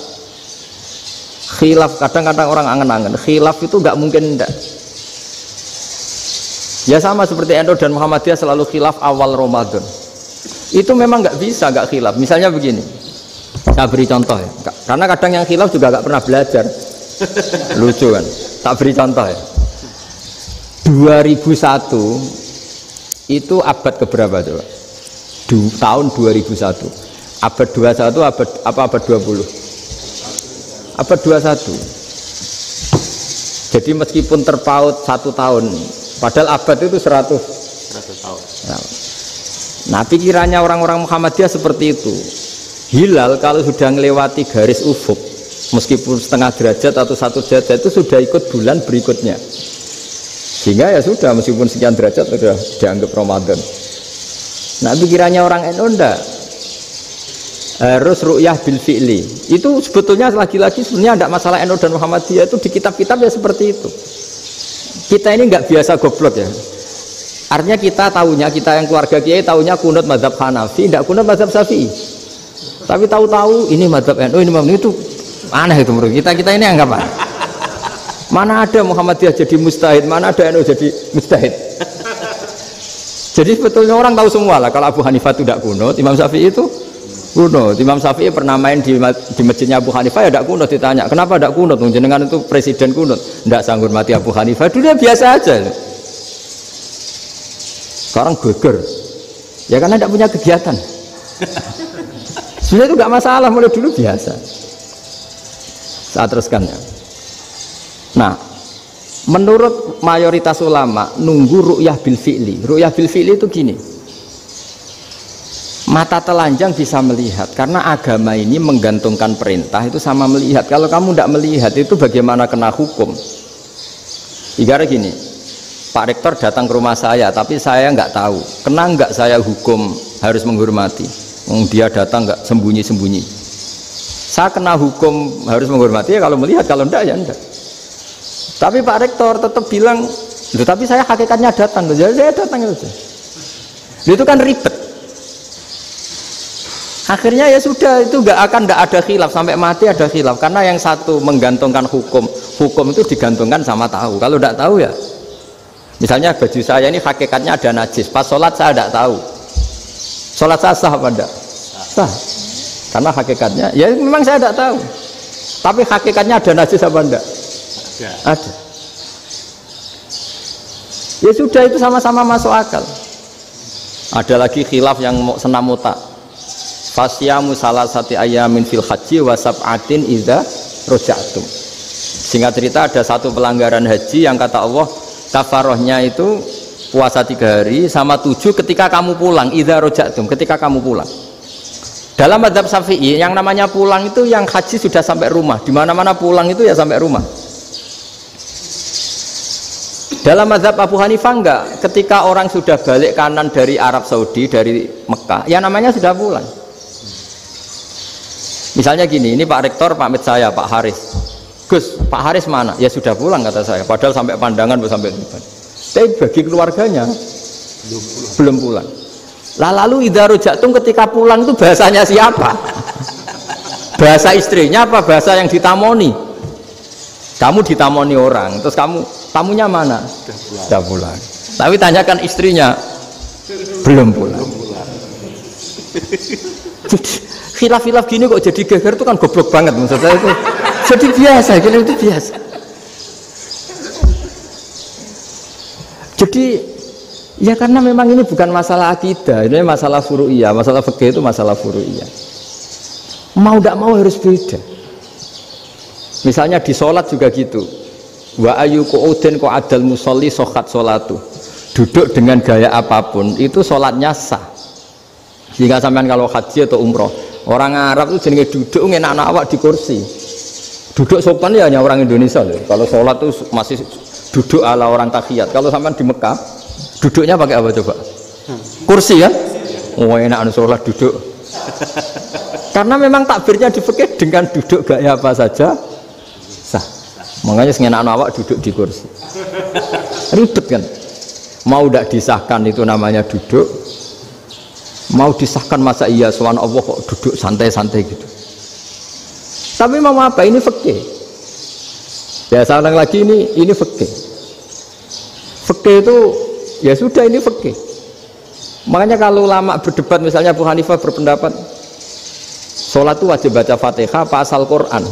Khilaf, kadang-kadang orang angen-angen. Khilaf itu nggak mungkin enggak. Ya sama seperti NU dan Muhammadiyah selalu khilaf awal Ramadan. Itu memang nggak bisa nggak khilaf. Misalnya begini, saya beri contoh ya. Karena kadang yang khilaf juga nggak pernah belajar. Lucu kan? Tak beri contoh ya. 2001 itu abad keberapa coba? Tahun 2001. Abad 21 abad 20? Abad 21. Jadi meskipun terpaut 1 tahun, padahal abad itu 100 tahun. Nah, pikirannya orang-orang Muhammadiyah seperti itu. Hilal kalau sudah melewati garis ufuk, meskipun setengah derajat atau 1 derajat itu sudah ikut bulan berikutnya, sehingga ya sudah meskipun sekian derajat sudah dianggap Ramadan. Nah pikirannya orang NU enggak, harus ru'yah bil fi'li. Itu sebetulnya lagi-lagi sebenarnya tidak masalah NU dan Muhammadiyah, itu di kitab-kitab ya seperti itu. Kita ini enggak biasa goblok ya, artinya kita yang keluarga kiai tahunya kunut mazhab Hanafi, tidak kunut mazhab Syafi'i, tapi tahu-tahu ini mazhab NU, ini mazhab itu. Aneh itu menurut kita ini anggap apa? Mana ada Muhammadiyah jadi mustahid, mana ada NU jadi mustahid. Jadi sebetulnya orang tahu semua lah, kalau Abu Hanifah itu tidak kunut, Imam Syafi'i itu kunut. Imam Syafi'i pernah main di masjidnya Abu Hanifah ya tidak kunut, ditanya kenapa tidak kunut, jenengan itu presiden kunut, tidak sanggup mati Abu Hanifah, dulu biasa aja. Sekarang geger ya karena tidak punya kegiatan. Sebenarnya itu tidak masalah, mulai dulu biasa. Saat teruskan ya. Nah, menurut mayoritas ulama nunggu ru'yah bil fi'li. Ru'yah bil fi'li itu gini. Mata telanjang bisa melihat, karena agama ini menggantungkan perintah itu sama melihat. Kalau kamu tidak melihat itu bagaimana kena hukum? Ibarat gini, Pak Rektor datang ke rumah saya, tapi saya nggak tahu, kena nggak saya hukum harus menghormati? Dia datang nggak sembunyi-sembunyi. Saya kena hukum harus menghormati ya kalau melihat, kalau enggak ya enggak. Tapi Pak Rektor tetap bilang Loh, tapi saya hakikatnya datang, jadi saya datang itu. Itu kan ribet. Akhirnya ya sudah, itu nggak ada khilaf sampai mati ada khilaf karena yang satu menggantungkan hukum itu digantungkan sama tahu. Kalau tidak tahu ya, misalnya baju saya ini hakikatnya ada najis, pas sholat saya tidak tahu, sholat saya sah apa tidak? Sah, karena hakikatnya ya memang saya tidak tahu, tapi hakikatnya ada najis apa tidak? Ada. Ya sudah, itu sama-sama masuk akal. Ada lagi khilaf yang senam otak. Fasyamu salasati ayamin fil haji wa sab'atin idza raja'tum. Singkat cerita ada satu pelanggaran haji yang kata Allah kafarohnya itu puasa 3 hari sama 7 ketika kamu pulang, idza raja'tum, ketika kamu pulang. Dalam mazhab Syafi'i yang namanya pulang itu yang haji sudah sampai rumah. Di mana-mana pulang itu ya sampai rumah. Dalam mazhab Abu Hanifah enggak, ketika orang sudah balik kanan dari Arab Saudi, dari Mekah, ya namanya sudah pulang. Misalnya gini, ini Pak Rektor pamit saya, Pak Haris. Gus, Pak Haris mana? Ya sudah pulang kata saya, padahal sampai pandangan sampai depan. Tapi bagi keluarganya belum pulang. Lah lalu idza raja'tum ketika pulang itu bahasanya siapa? Bahasa istrinya apa bahasa yang ditamoni? Kamu ditamoni orang, terus tamunya mana? Sudah pulang. Tapi tanyakan istrinya, belum pulang. Khilaf-khilaf gini kok jadi geger itu kan goblok banget maksud saya itu. Jadi biasa, gini itu biasa. Jadi ya karena memang ini bukan masalah akidah, ini masalah furu'iyah, masalah fikih itu masalah furu'iyah. Mau tidak mau harus beda. Misalnya di sholat juga gitu. Wa ayu qu'udin qu'adal musolli sokhat sholatu. Duduk dengan gaya apapun itu sholatnya sah. Sehingga sampean kalau haji atau umroh, orang Arab itu jenenge duduk ngenak awak di kursi. Duduk sopan ya hanya orang Indonesia loh. Kalau sholat tuh masih duduk ala orang tahiyat. Kalau sampean di Mekah, duduknya pakai apa coba? Kursi ya? Oh enak sholat duduk. Karena memang takbirnya di fikih dengan duduk gaya apa saja sah. Makanya sengenak awak duduk di kursi. Ribet kan? Mau tidak disahkan itu namanya duduk. Mau disahkan masa iya subhana Allah kok duduk santai-santai gitu. Tapi mau apa? Ini fikih. Ya saya ulang lagi ini fikih. Fikih itu ya sudah ini fikih. Makanya kalau ulama berdebat misalnya Abu Hanifah berpendapat sholat itu wajib baca Fatihah apa asal Quran.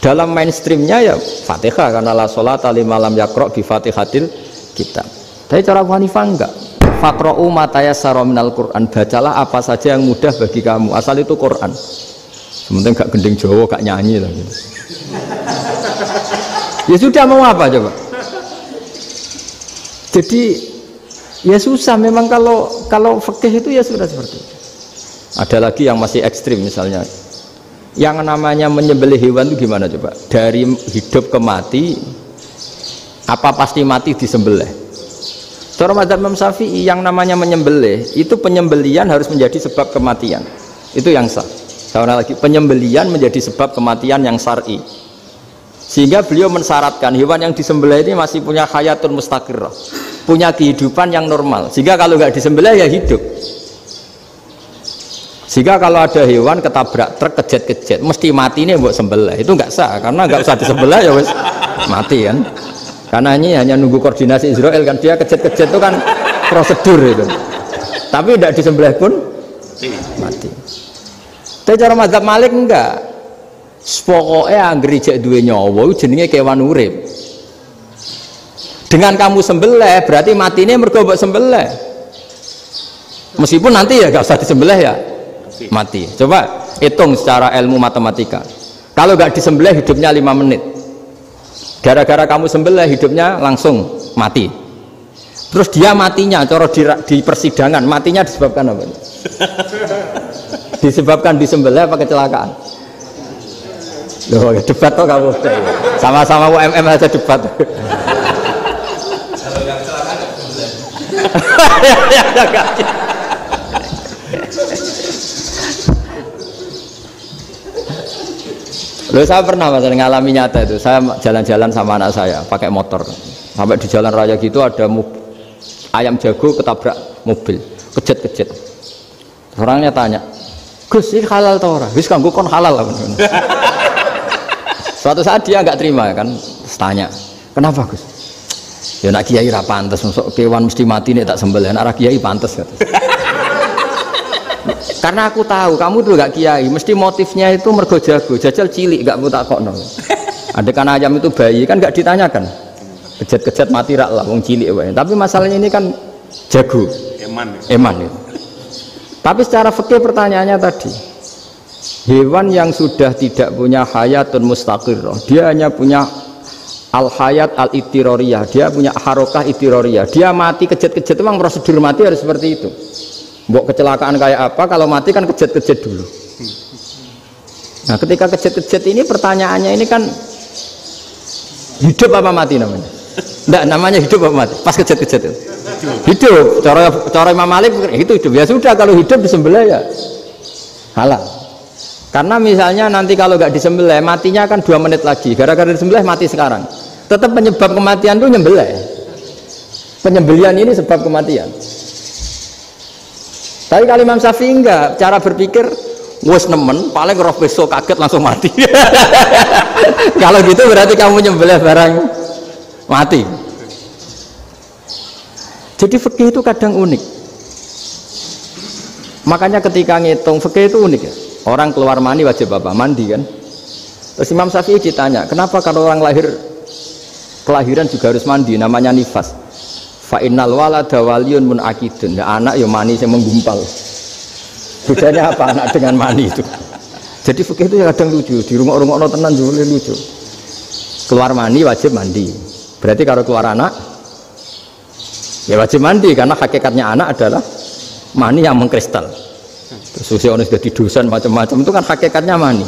Dalam mainstreamnya ya Fatihah karena la sholat liman lam yaqra bi Fatihatil kitab. Tapi cara Abu Hanifah enggak. Faqra'u ma tayassara minal Qur'an, bacalah apa saja yang mudah bagi kamu, asal itu Quran. Sementing gak gending Jawa, gak nyanyi lah gitu. Ya sudah mau apa coba? Jadi ya susah memang kalau fikih itu ya sudah seperti itu. Ada lagi yang masih ekstrim misalnya. Yang namanya menyembelih hewan itu gimana coba? Dari hidup ke mati, apa pasti mati disembelih? Cara mazhab Imam Syafi'i yang namanya menyembelih itu penyembelian harus menjadi sebab kematian. Itu yang sah. Karena lagi penyembelian menjadi sebab kematian yang syar'i. Sehingga beliau mensyaratkan hewan yang disembelih ini masih punya hayatun mustaqirrah, punya kehidupan yang normal. Sehingga kalau nggak disembelih ya hidup. Sehingga kalau ada hewan ketabrak truk kejet-kejet mesti mati ini buat sembelih. Itu nggak sah karena nggak usah disembelih ya wes mati kan. Karena ini hanya nunggu koordinasi Israel kan, dia kejet-kejet itu kan prosedur itu. Tapi tidak disembelih pun mati. Tapi cara mazhab Malik enggak. Pokoknya anggere jek duwe nyawa jenenge kewan urip. Dengan kamu sembelih berarti matine mergo mbok sembelih. Meskipun nanti ya enggak usah disembelih ya mati. Coba hitung secara ilmu matematika. Kalau enggak disembelih hidupnya 5 menit. Gara-gara kamu sembelih hidupnya langsung mati. Terus dia matinya, cara di persidangan matinya disebabkan apa? Disebabkan disembelih apa kecelakaan? Loh, ya debat toh kamu. Sama-sama UMM aja debat. Kalau yang kecelakaan disembelih. Loh saya pernah Mas ngalami nyata itu. Saya jalan-jalan sama anak saya pakai motor. Sampai di jalan raya gitu ada ayam jago ketabrak mobil, kejet-kejet. Orangnya tanya, "Gus, ini halal atau ora?" "Wis kanggo kon halal." Suatu saat dia nggak terima kan, tanya, "Kenapa Gus?" "Ya nak kiai ra pantes, mosok kewan mesti mati nek tak sembelih, nak ra kiai pantes." Karena aku tahu kamu tuh gak kiai, mesti motifnya itu mergo jago, jajal cilik gak mau tak kokno. Ada kan ayam itu bayi kan gak ditanyakan, kejet-kejet mati rak lah, wong cilik wae. Tapi masalahnya ini kan jago, eman itu. Tapi secara fikih pertanyaannya tadi, hewan yang sudah tidak punya hayatun mustaqirrah, dia hanya punya al hayat al ittiroriyah, dia punya harokah ittiroriyah, dia mati kejet-kejet, memang prosedur mati harus seperti itu. Mbok kecelakaan kayak apa, kalau mati kan kejet-kejet dulu. Nah ketika kejet-kejet ini pertanyaannya ini kan hidup apa mati namanya? Enggak, namanya hidup apa mati? Pas kejet-kejet itu hidup. Cara Imam Malik itu hidup. Ya sudah, kalau hidup disembelih ya halal. Karena misalnya nanti kalau nggak disembelih matinya kan 2 menit lagi, gara-gara disembelih mati sekarang. Tetap penyebab kematian itu nyembelih. Penyembelian ini sebab kematian. Tapi kalau Imam Syafi'i enggak, cara berpikir wes nemen, paling roh besok kaget langsung mati. Kalau gitu berarti kamu nyembelih barang mati. Jadi fikih itu kadang unik. Makanya ketika ngitung fikih itu unik ya. Orang keluar mani wajib apa? Mandi kan. Terus Imam Syafi'i ditanya, kenapa kalau orang kelahiran juga harus mandi? Namanya nifas. Fa innal walada waliyun munakidun. Ya, anak ya mani yang menggumpal. Bedanya apa anak dengan mani itu? Jadi fikih itu kadang lucu, di rumah-rumah tenan juga lucu. Keluar mani wajib mandi. Berarti kalau keluar anak ya wajib mandi, karena hakikatnya anak adalah mani yang mengkristal. Terus usia orang sudah didosan macam-macam, itu kan hakikatnya mani.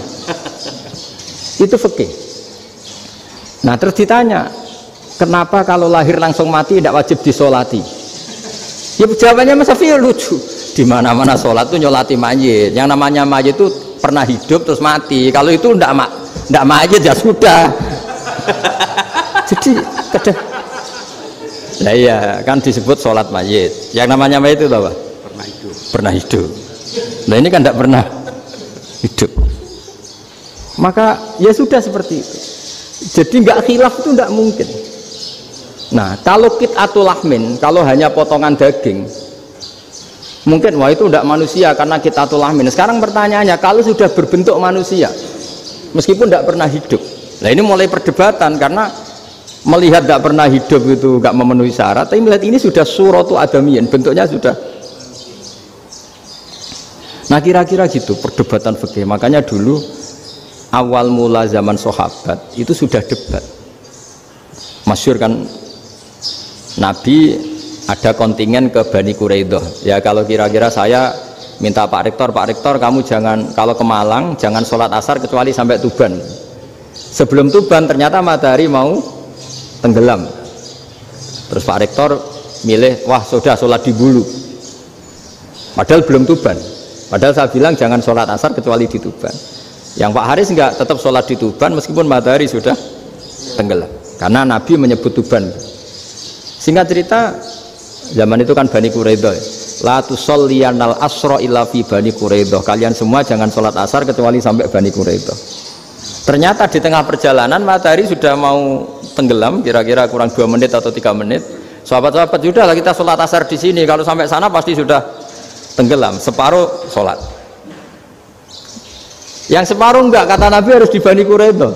Itu fikih. Nah terus ditanya, kenapa kalau lahir langsung mati tidak wajib disolati? Ya jawabannya Mas Syafi'i lucu. Di mana-mana sholat itu nyolati mayit. Yang namanya mayit itu pernah hidup terus mati. Kalau itu tidak mayit ya sudah. Jadi kadang, nah iya kan disebut sholat mayit. Yang namanya mayit itu apa? Pernah hidup. Pernah hidup. Nah ini kan tidak pernah hidup. Maka ya sudah seperti itu. Jadi nggak khilaf itu tidak mungkin. Nah kalau qit'atul lahmin, kalau hanya potongan daging, mungkin wah itu tidak manusia karena qit'atul lahmin. Sekarang pertanyaannya, kalau sudah berbentuk manusia meskipun tidak pernah hidup, nah ini mulai perdebatan karena melihat tidak pernah hidup itu nggak memenuhi syarat, tapi melihat ini sudah suratu adamiyin, bentuknya sudah. Nah kira-kira gitu perdebatan fikih. Makanya dulu awal mula zaman sahabat itu sudah debat. Masyhur kan, Nabi ada kontingen ke Bani Quraidah. Ya kalau kira-kira saya minta Pak Rektor kamu jangan, kalau ke Malang jangan sholat asar kecuali sampai Tuban. Sebelum Tuban ternyata matahari mau tenggelam. Terus Pak Rektor milih, wah sudah sholat di Bulu. Padahal belum Tuban. Padahal saya bilang jangan sholat asar kecuali di Tuban. Yang Pak Haris enggak, tetap sholat di Tuban meskipun matahari sudah tenggelam. Karena Nabi menyebut Tuban. Singkat cerita, zaman itu kan Bani Quraidah. La tusolliyanal asra illa fi Bani Quraidah. Kalian semua jangan sholat asar kecuali sampai Bani Quraidah. Ternyata di tengah perjalanan matahari sudah mau tenggelam, kira-kira kurang 2 menit atau 3 menit. Sahabat-sahabat, sudah lah kita sholat asar di sini. Kalau sampai sana pasti sudah tenggelam. Separuh sholat. Yang separuh enggak, kata Nabi harus di Bani Quraidah.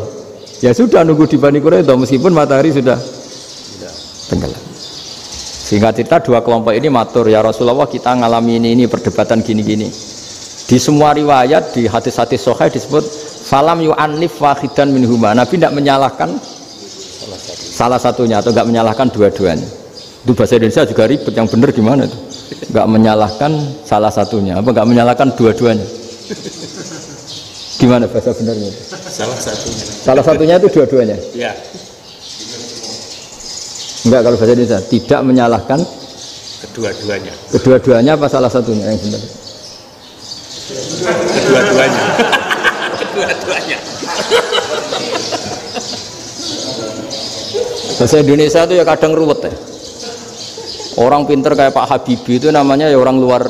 Ya sudah nunggu di Bani Quraidah meskipun matahari sudah tenggelam. Sehingga kita 2 kelompok ini matur, ya Rasulullah kita ngalami ini perdebatan gini-gini. Di semua riwayat, di hadis-hadis sahih disebut falam yu'annif wahidan minhuma. Nabi tidak menyalahkan salah satunya atau enggak menyalahkan dua-duanya. Itu bahasa Indonesia juga ribet, yang benar gimana itu? Enggak menyalahkan salah satunya, apa enggak menyalahkan dua-duanya? Gimana bahasa benarnya itu? Salah satunya. Salah satunya itu dua-duanya? Ya. Enggak, kalau bahasa Indonesia tidak menyalahkan Kedua-duanya. Kedua-duanya apa salah satunya yang benar? Kedua-duanya. Kedua-duanya. Bahasa Indonesia itu ya kadang ruwet ya. Orang pinter kayak Pak Habibie itu namanya ya orang luar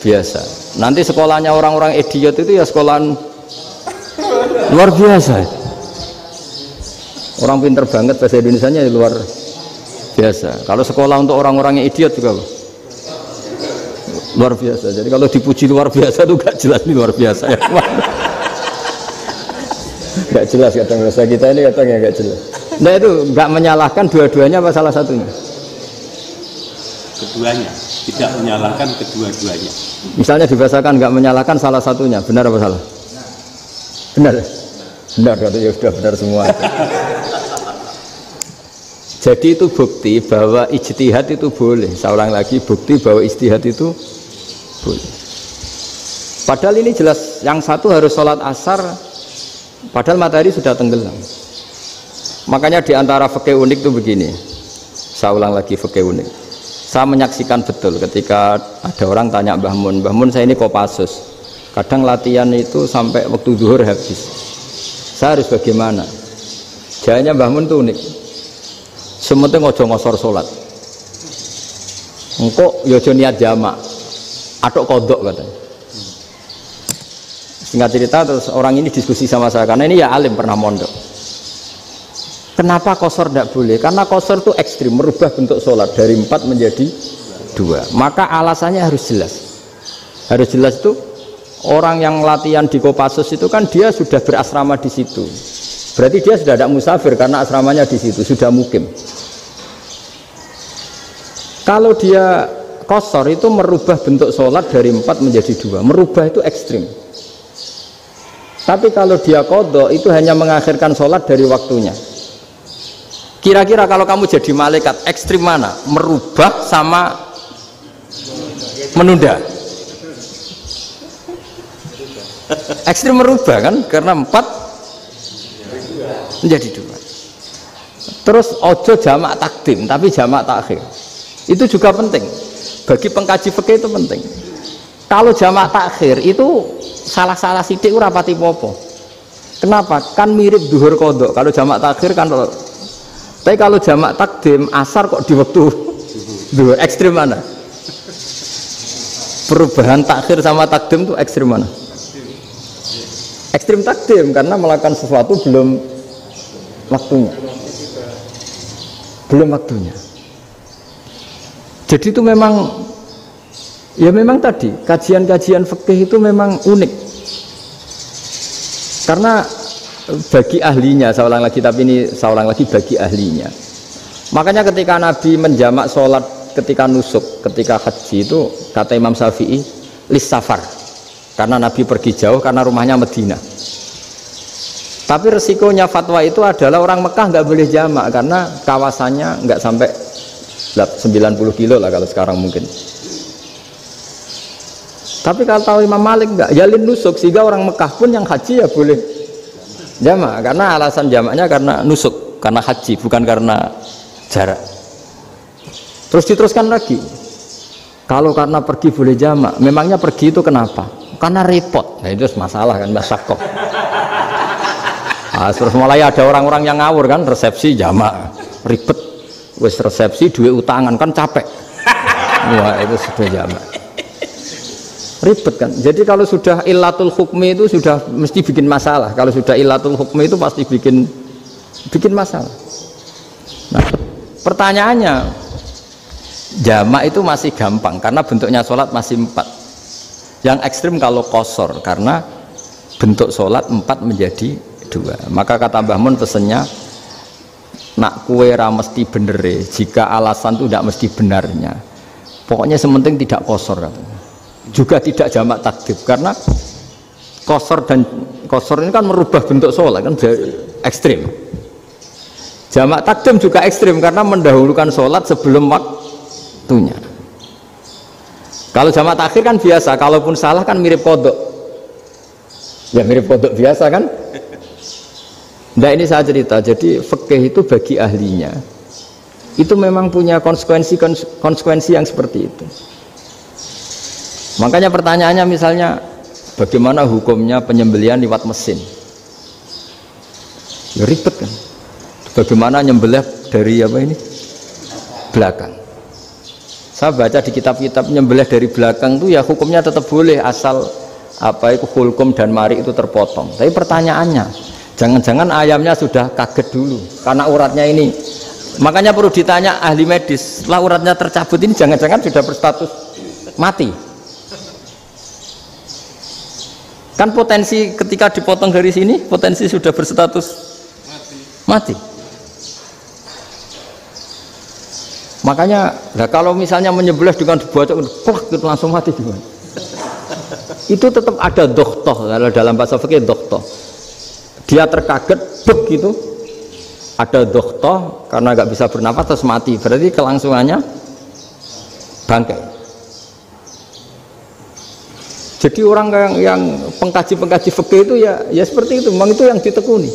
biasa. Nanti sekolahnya orang-orang idiot itu ya sekolahan luar biasa. Orang pinter banget bahasa Indonesianya ya luar biasa. Kalau sekolah untuk orang-orang yang idiot juga luar biasa. Jadi kalau dipuji luar biasa itu gak jelas ini luar biasa ya. Gak jelas kadang bahasa kita ini kadang ya gak jelas. Nah itu gak menyalahkan dua-duanya apa salah satunya? Keduanya, tidak menyalahkan kedua-duanya. Misalnya dibahasakan gak menyalahkan salah satunya, benar apa salah? Benar. Benar, ya sudah benar semua. Jadi itu bukti bahwa ijtihad itu boleh. Saya ulang lagi, bukti bahwa ijtihad itu boleh. Padahal ini jelas, yang satu harus sholat asar, padahal matahari sudah tenggelam. Makanya diantara fikih unik itu begini. Saya ulang lagi fikih unik. Saya menyaksikan betul ketika ada orang tanya Mbah Mun saya ini Kopassus. Kadang latihan itu sampai waktu zuhur habis. Saya harus bagaimana? Jawabannya Mbah Mun itu unik. Sementing ojo ngosor sholat. Engkau yo niat jamak. Atok kodok katanya. Singkat cerita terus orang ini diskusi sama saya karena ini ya alim pernah mondok. Kenapa kosor tidak boleh? Karena kosor itu ekstrim, merubah bentuk sholat dari 4 menjadi 2. Maka alasannya harus jelas. Harus jelas itu orang yang latihan di Kopassus itu kan dia sudah berasrama di situ. Berarti dia sudah tidak musafir karena asramanya di situ, sudah mukim. Kalau dia kosor itu merubah bentuk sholat dari 4 menjadi 2. Merubah itu ekstrim. Tapi kalau dia qadha itu hanya mengakhirkan sholat dari waktunya. Kira-kira kalau kamu jadi malaikat ekstrim mana? Merubah sama menunda? Ekstrim merubah kan? Karena 4 menjadi 2. Terus ojo jamak takdim tapi jamak takhir. Itu juga penting. Bagi pengkaji fikih itu penting. Kalau jamak takhir itu salah-salah sidik ora pati popo. Kenapa? Kan mirip duhur qadha. Kalau jamak takhir kan tapi kalau jamak takdim asar kok di waktu duhur ekstrim mana? Perubahan takhir sama takdim itu ekstrim mana? Ekstrim takdim karena melakukan sesuatu belum waktunya. Belum waktunya. Jadi itu memang ya memang tadi kajian-kajian fikih itu memang unik. Karena bagi ahlinya, saya ulang lagi tapi ini saya ulang lagi bagi ahlinya. Makanya ketika Nabi menjamak sholat ketika nusuk, ketika haji itu kata Imam Syafi'i lis safar. Karena Nabi pergi jauh karena rumahnya Madinah. Tapi resikonya fatwa itu adalah orang Mekah nggak boleh jamak karena kawasannya nggak sampai 90 kilo lah kalau sekarang mungkin. Tapi kalau tahu Imam Malik nggak, jalin nusuk sehingga orang Mekah pun yang haji ya boleh jamak karena alasan jamaknya karena nusuk, karena haji bukan karena jarak. Terus diteruskan lagi. Kalau karena pergi boleh jamak, memangnya pergi itu kenapa? Karena repot. Nah itu masalah kan masyakoh. Nah, terus mulai ada orang-orang yang ngawur kan resepsi jamak ribet. Wes resepsi duit utangan kan capek. Wah itu sudah jamak. Ribet kan. Jadi kalau sudah illatul hukmi itu sudah mesti bikin masalah. Kalau sudah illatul hukmi itu pasti bikin masalah. Nah, pertanyaannya jamak itu masih gampang karena bentuknya sholat masih 4. Yang ekstrim kalau qasar karena bentuk sholat 4 menjadi 2. Maka kata Mbah Mun pesennya nak kue ra mesti bener jika alasan itu tidak mesti benarnya. Pokoknya sementing tidak qasar katanya. Juga tidak jamak takdim karena qasar ini kan merubah bentuk sholat kan ekstrim. Jamak takdim juga ekstrim karena mendahulukan sholat sebelum waktunya. Kalau jamak takhir kan biasa, kalaupun salah kan mirip kodok. Ya mirip kodok biasa kan. Nah ini saya cerita, jadi fikih itu bagi ahlinya itu memang punya konsekuensi yang seperti itu. Makanya pertanyaannya misalnya Bagaimana hukumnya penyembelihan lewat mesin? Ya ribet kan. Bagaimana nyembelih dari apa ini? Belakang. Saya baca di kitab-kitab nyembelih dari belakang itu ya hukumnya tetap boleh asal apa itu hulkum dan mari itu terpotong. Tapi pertanyaannya, jangan-jangan ayamnya sudah kaget dulu karena uratnya ini. Makanya perlu ditanya ahli medis, setelah uratnya tercabut ini jangan-jangan sudah berstatus mati. Kan potensi ketika dipotong dari sini, potensi sudah berstatus mati. Makanya, nah kalau misalnya menyembelih dengan dibocok, itu langsung mati gimana? Itu tetap ada dokhtoh, kalau dalam bahasa fikih dokhtoh. Dia terkaget, begitu, ada dokhtoh karena nggak bisa bernafas terus mati. Berarti kelangsungannya bangkai. Jadi orang yang pengkaji fikih itu ya seperti itu, memang itu yang ditekuni.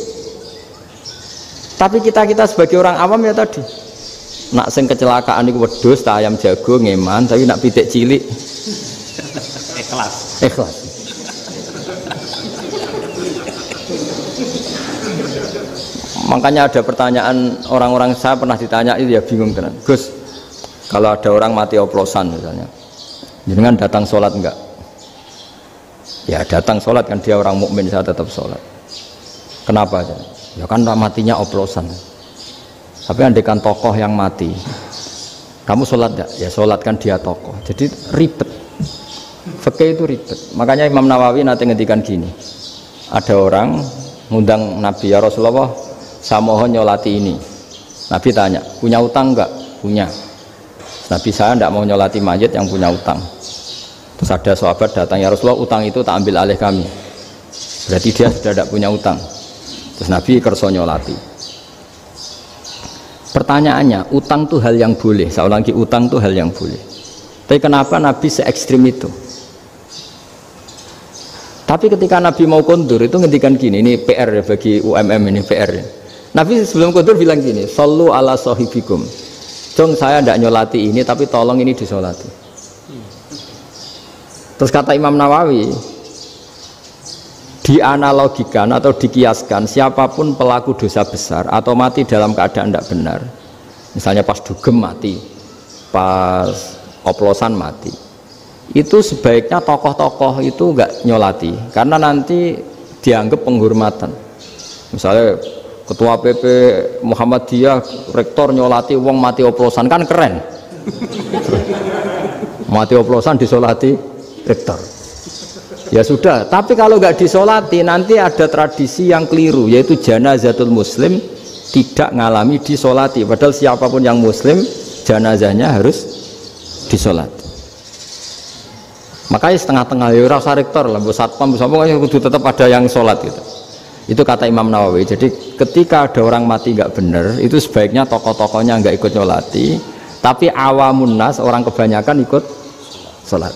Tapi kita sebagai orang awam ya tadi, nak sing kecelakaan itu wedhus, tak ayam jago ngeman, tapi nak pitik cilik ikhlas. Makanya ada pertanyaan orang-orang, saya pernah ditanya itu ya bingung tenan. Gus, kalau ada orang mati oplosan misalnya, jenengan datang sholat enggak? Ya datang sholat kan, dia orang mukmin, saya tetap sholat. Kenapa? Ya kan matinya oplosan. Tapi andaikan tokoh yang mati, kamu sholat enggak? Ya sholat kan dia tokoh. Jadi ribet. Fikih itu ribet. Makanya Imam Nawawi nanti ngendikan gini. Ada orang ngundang Nabi, ya Rasulullah, saya mohon nyolati ini. Nabi tanya, punya utang enggak? Punya. Nabi, saya enggak mau nyolati mayit yang punya utang. Terus ada sahabat datang, ya Rasulullah, utang itu tak ambil alih kami. Berarti dia sudah tidak punya utang. Terus Nabi kerso nyolati. Pertanyaannya, utang itu hal yang boleh. Saya ulangi, utang itu hal yang boleh. Tapi kenapa Nabi se-ekstrim itu? Tapi ketika Nabi mau kondur itu ngendikan gini, ini PR ya bagi UMM, ini PR ya. Nabi sebelum kondur bilang gini, sallu ala sahibikum. Jong saya tidak nyolati ini, tapi tolong ini disolati. Terus kata Imam Nawawi, dianalogikan atau dikiaskan siapapun pelaku dosa besar atau mati dalam keadaan tidak benar, misalnya pas dugem mati, pas oplosan mati, itu sebaiknya tokoh-tokoh itu enggak nyolati karena nanti dianggap penghormatan. Misalnya ketua PP Muhammadiyah rektor nyolati wong mati oplosan, kan keren. Mati oplosan disolati rektor. Ya sudah, tapi kalau nggak disolati nanti ada tradisi yang keliru, yaitu janazatul muslim tidak ngalami disolati, padahal siapapun yang muslim janazahnya harus disolati. Makanya setengah-tengah ya rasa rektor lah, satpam itu tetap ada yang sholat gitu. Itu kata Imam Nawawi. Jadi ketika ada orang mati nggak benar, itu sebaiknya tokoh-tokohnya nggak ikut nyolati, tapi awamun nas, orang kebanyakan ikut sholat.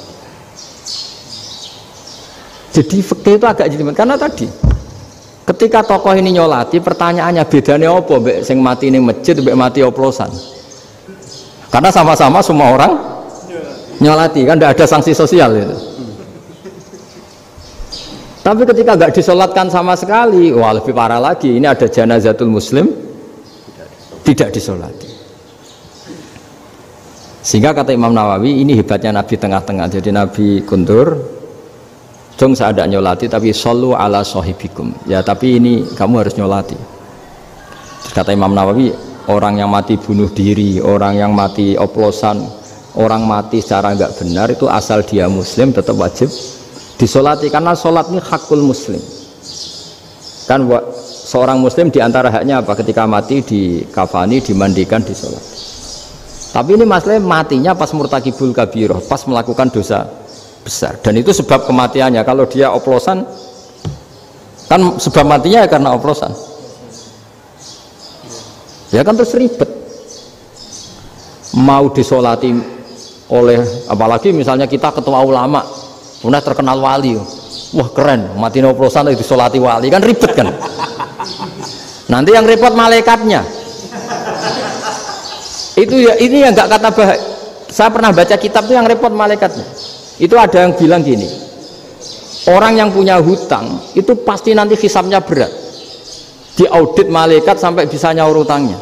Jadi fikih itu agak jelimet karena tadi ketika tokoh ini nyolati, pertanyaannya bedanya apa mbek sing mati ning masjid mbek mati oplosan? Karena sama-sama semua orang nyolati, kan tidak ada sanksi sosial itu. Tapi ketika nggak disolatkan sama sekali, wah lebih parah lagi. Ini ada janazatul muslim tidak disolati. Sehingga kata Imam Nawawi, ini hebatnya Nabi tengah-tengah. Jadi Nabi kundur, jong saya ada nyolati, tapi sallu ala sahibikum. Ya tapi ini kamu harus nyolati. Terus kata Imam Nawawi, orang yang mati bunuh diri, orang yang mati oplosan, orang mati secara nggak benar itu asal dia muslim tetap wajib disolati, karena sholat ini hakul muslim. Kan seorang muslim diantara haknya apa? Ketika mati dikafani, dimandikan, disolat. Tapi ini masalahnya matinya pas murtakibul kabiroh, pas melakukan dosa besar, dan itu sebab kematiannya. Kalau dia oplosan, kan sebab matinya ya karena oplosan. Ya kan terus ribet. Mau disolati oleh, apalagi misalnya kita ketua ulama, udah terkenal wali, wah keren, mati oplosan itu disolati wali, kan ribet kan. Nanti yang repot malaikatnya. Itu ya, ini yang nggak kata bahaya. Saya pernah baca kitab tuh yang repot malaikatnya. Itu ada yang bilang gini, Orang yang punya hutang itu pasti nanti hisabnya berat, diaudit malaikat sampai bisa nyaur hutangnya.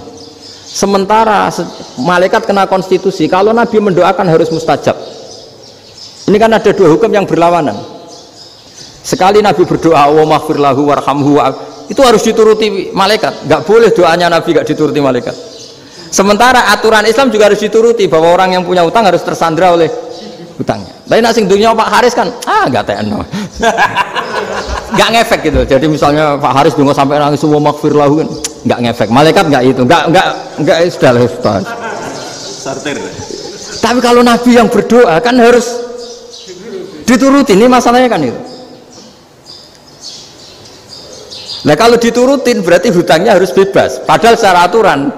Sementara malaikat kena konstitusi, kalau Nabi mendoakan harus mustajab. Ini kan ada dua hukum yang berlawanan. Sekali Nabi berdoa wa maghfir lahu warhamhu, itu harus dituruti malaikat. Nggak boleh doanya Nabi nggak dituruti malaikat. Sementara aturan Islam juga harus dituruti, bahwa orang yang punya hutang harus tersandra oleh hutangnya. Tapi nak sing dunia Pak Haris kan nggak TNO. Nggak ngefek gitu. Jadi misalnya Pak Haris dungo sampai nangis wa maghfir lahu kan nggak ngefek. Malaikat nggak itu, nggak sudah lah Ustaz. Sarter. Tapi kalau Nabi yang berdoa kan harus dituruti. Ini masalahnya kan itu. Nah kalau diturutin berarti hutangnya harus bebas. Padahal secara aturan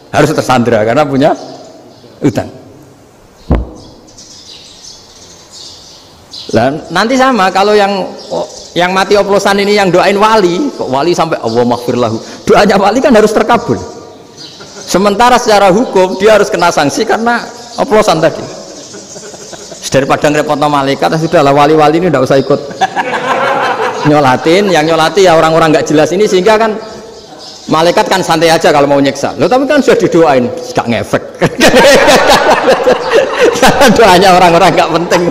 harus tersandra karena punya hutang. Nah, nanti sama kalau yang mati oplosan ini yang doain wali, kok wali sampai Allah maghfir lahu. Doanya wali kan harus terkabul. Sementara secara hukum dia harus kena sanksi karena oplosan tadi. Daripada ngerepotno malaikat, sudahlah wali-wali ini tidak usah ikut nyolatin. Yang nyolati ya orang-orang nggak jelas ini, sehingga kan malaikat kan santai aja kalau mau nyiksa. Loh tapi kan sudah didoain, nggak ngefek. Doanya orang-orang nggak penting.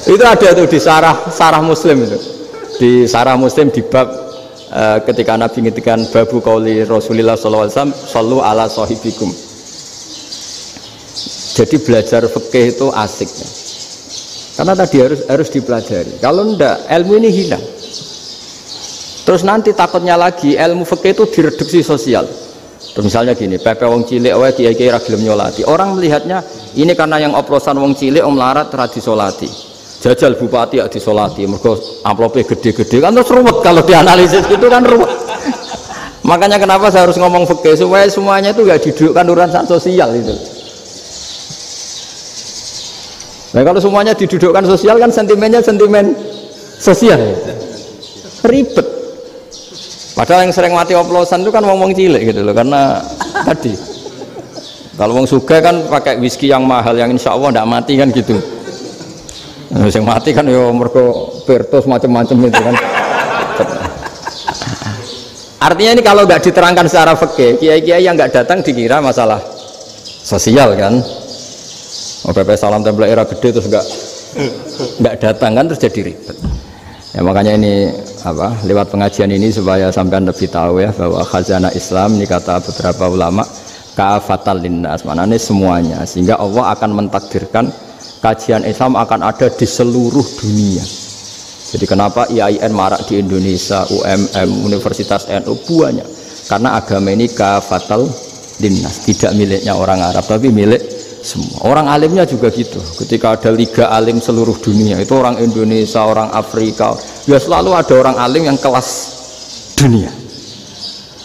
Itu ada tuh di sarah Muslim itu. Di sarah Muslim di bab ketika Nabi ngintikan babu qauli Rasulullah sallallahu alaihi wasallam sallu ala sahibikum. Jadi belajar fikih itu asik ya. Karena tadi harus dipelajari. Kalau enggak ilmu ini hilang. Terus nanti takutnya lagi ilmu fikih itu direduksi sosial. Terus misalnya gini, pepe wong cilik wae kiai-kiai ra gelem nyolati. Orang melihatnya ini karena yang oplosan wong cilik om larat ra disolati. Jajal bupati ya disolati, mergo amplopnya gede-gede kan terus ruwet kalau dianalisis gitu kan ruwet. Makanya kenapa saya harus ngomong fikih supaya semuanya itu enggak didudukkan urusan sosial itu. Nah kalau semuanya didudukkan sosial kan sentimennya sentimen sosial. Ribet. Padahal yang sering mati oplosan itu kan ngomong cilik gitu loh, karena tadi kalau wong sugih kan pakai whisky yang mahal yang insya Allah tidak mati kan gitu. Yang mati kan ya mergo Virtus macam-macam itu kan. Artinya ini kalau nggak diterangkan secara fikih, kiai-kiai yang nggak datang dikira masalah sosial kan. PP salam tempel era gede terus nggak datang kan terus jadi ribet. Ya makanya ini apa lewat pengajian ini supaya sampean lebih tahu ya bahwa khazanah Islam ini kata beberapa ulama kafatal linnas, maknanya semuanya, sehingga Allah akan mentakdirkan kajian Islam akan ada di seluruh dunia. Jadi kenapa IAIN marak di Indonesia, UMM, Universitas NU banyak, karena agama ini kafatal linnas, tidak miliknya orang Arab tapi milik semua. Orang alimnya juga gitu. Ketika ada liga alim seluruh dunia, itu orang Indonesia, orang Afrika, ya selalu ada orang alim yang kelas dunia.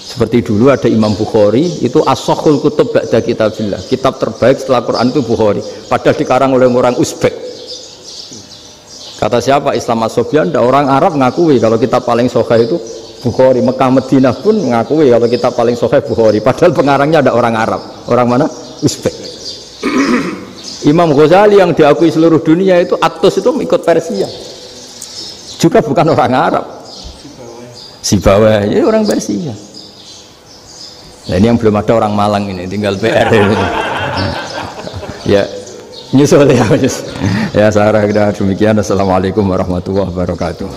Seperti dulu ada Imam Bukhari, itu as-sakhul kutub ba'da kitabillah, kitab terbaik setelah Quran itu Bukhari, padahal dikarang oleh orang Uzbek. Kata siapa? Islam As-Sofyan, orang Arab ngakui kalau kitab paling sahih itu Bukhari. Mekah Madinah pun ngakui kalau kitab paling sahih Bukhari, padahal pengarangnya ada orang Arab. Orang mana? Uzbek. Imam Ghazali yang diakui seluruh dunia itu Atus itu ikut Persia, juga bukan orang Arab. Sibawai, ini orang Persia. Nah ini yang belum ada orang Malang ini, tinggal PR ini. Ya nyusul ya. Ya Sarah, demikian. Assalamualaikum warahmatullahi wabarakatuh.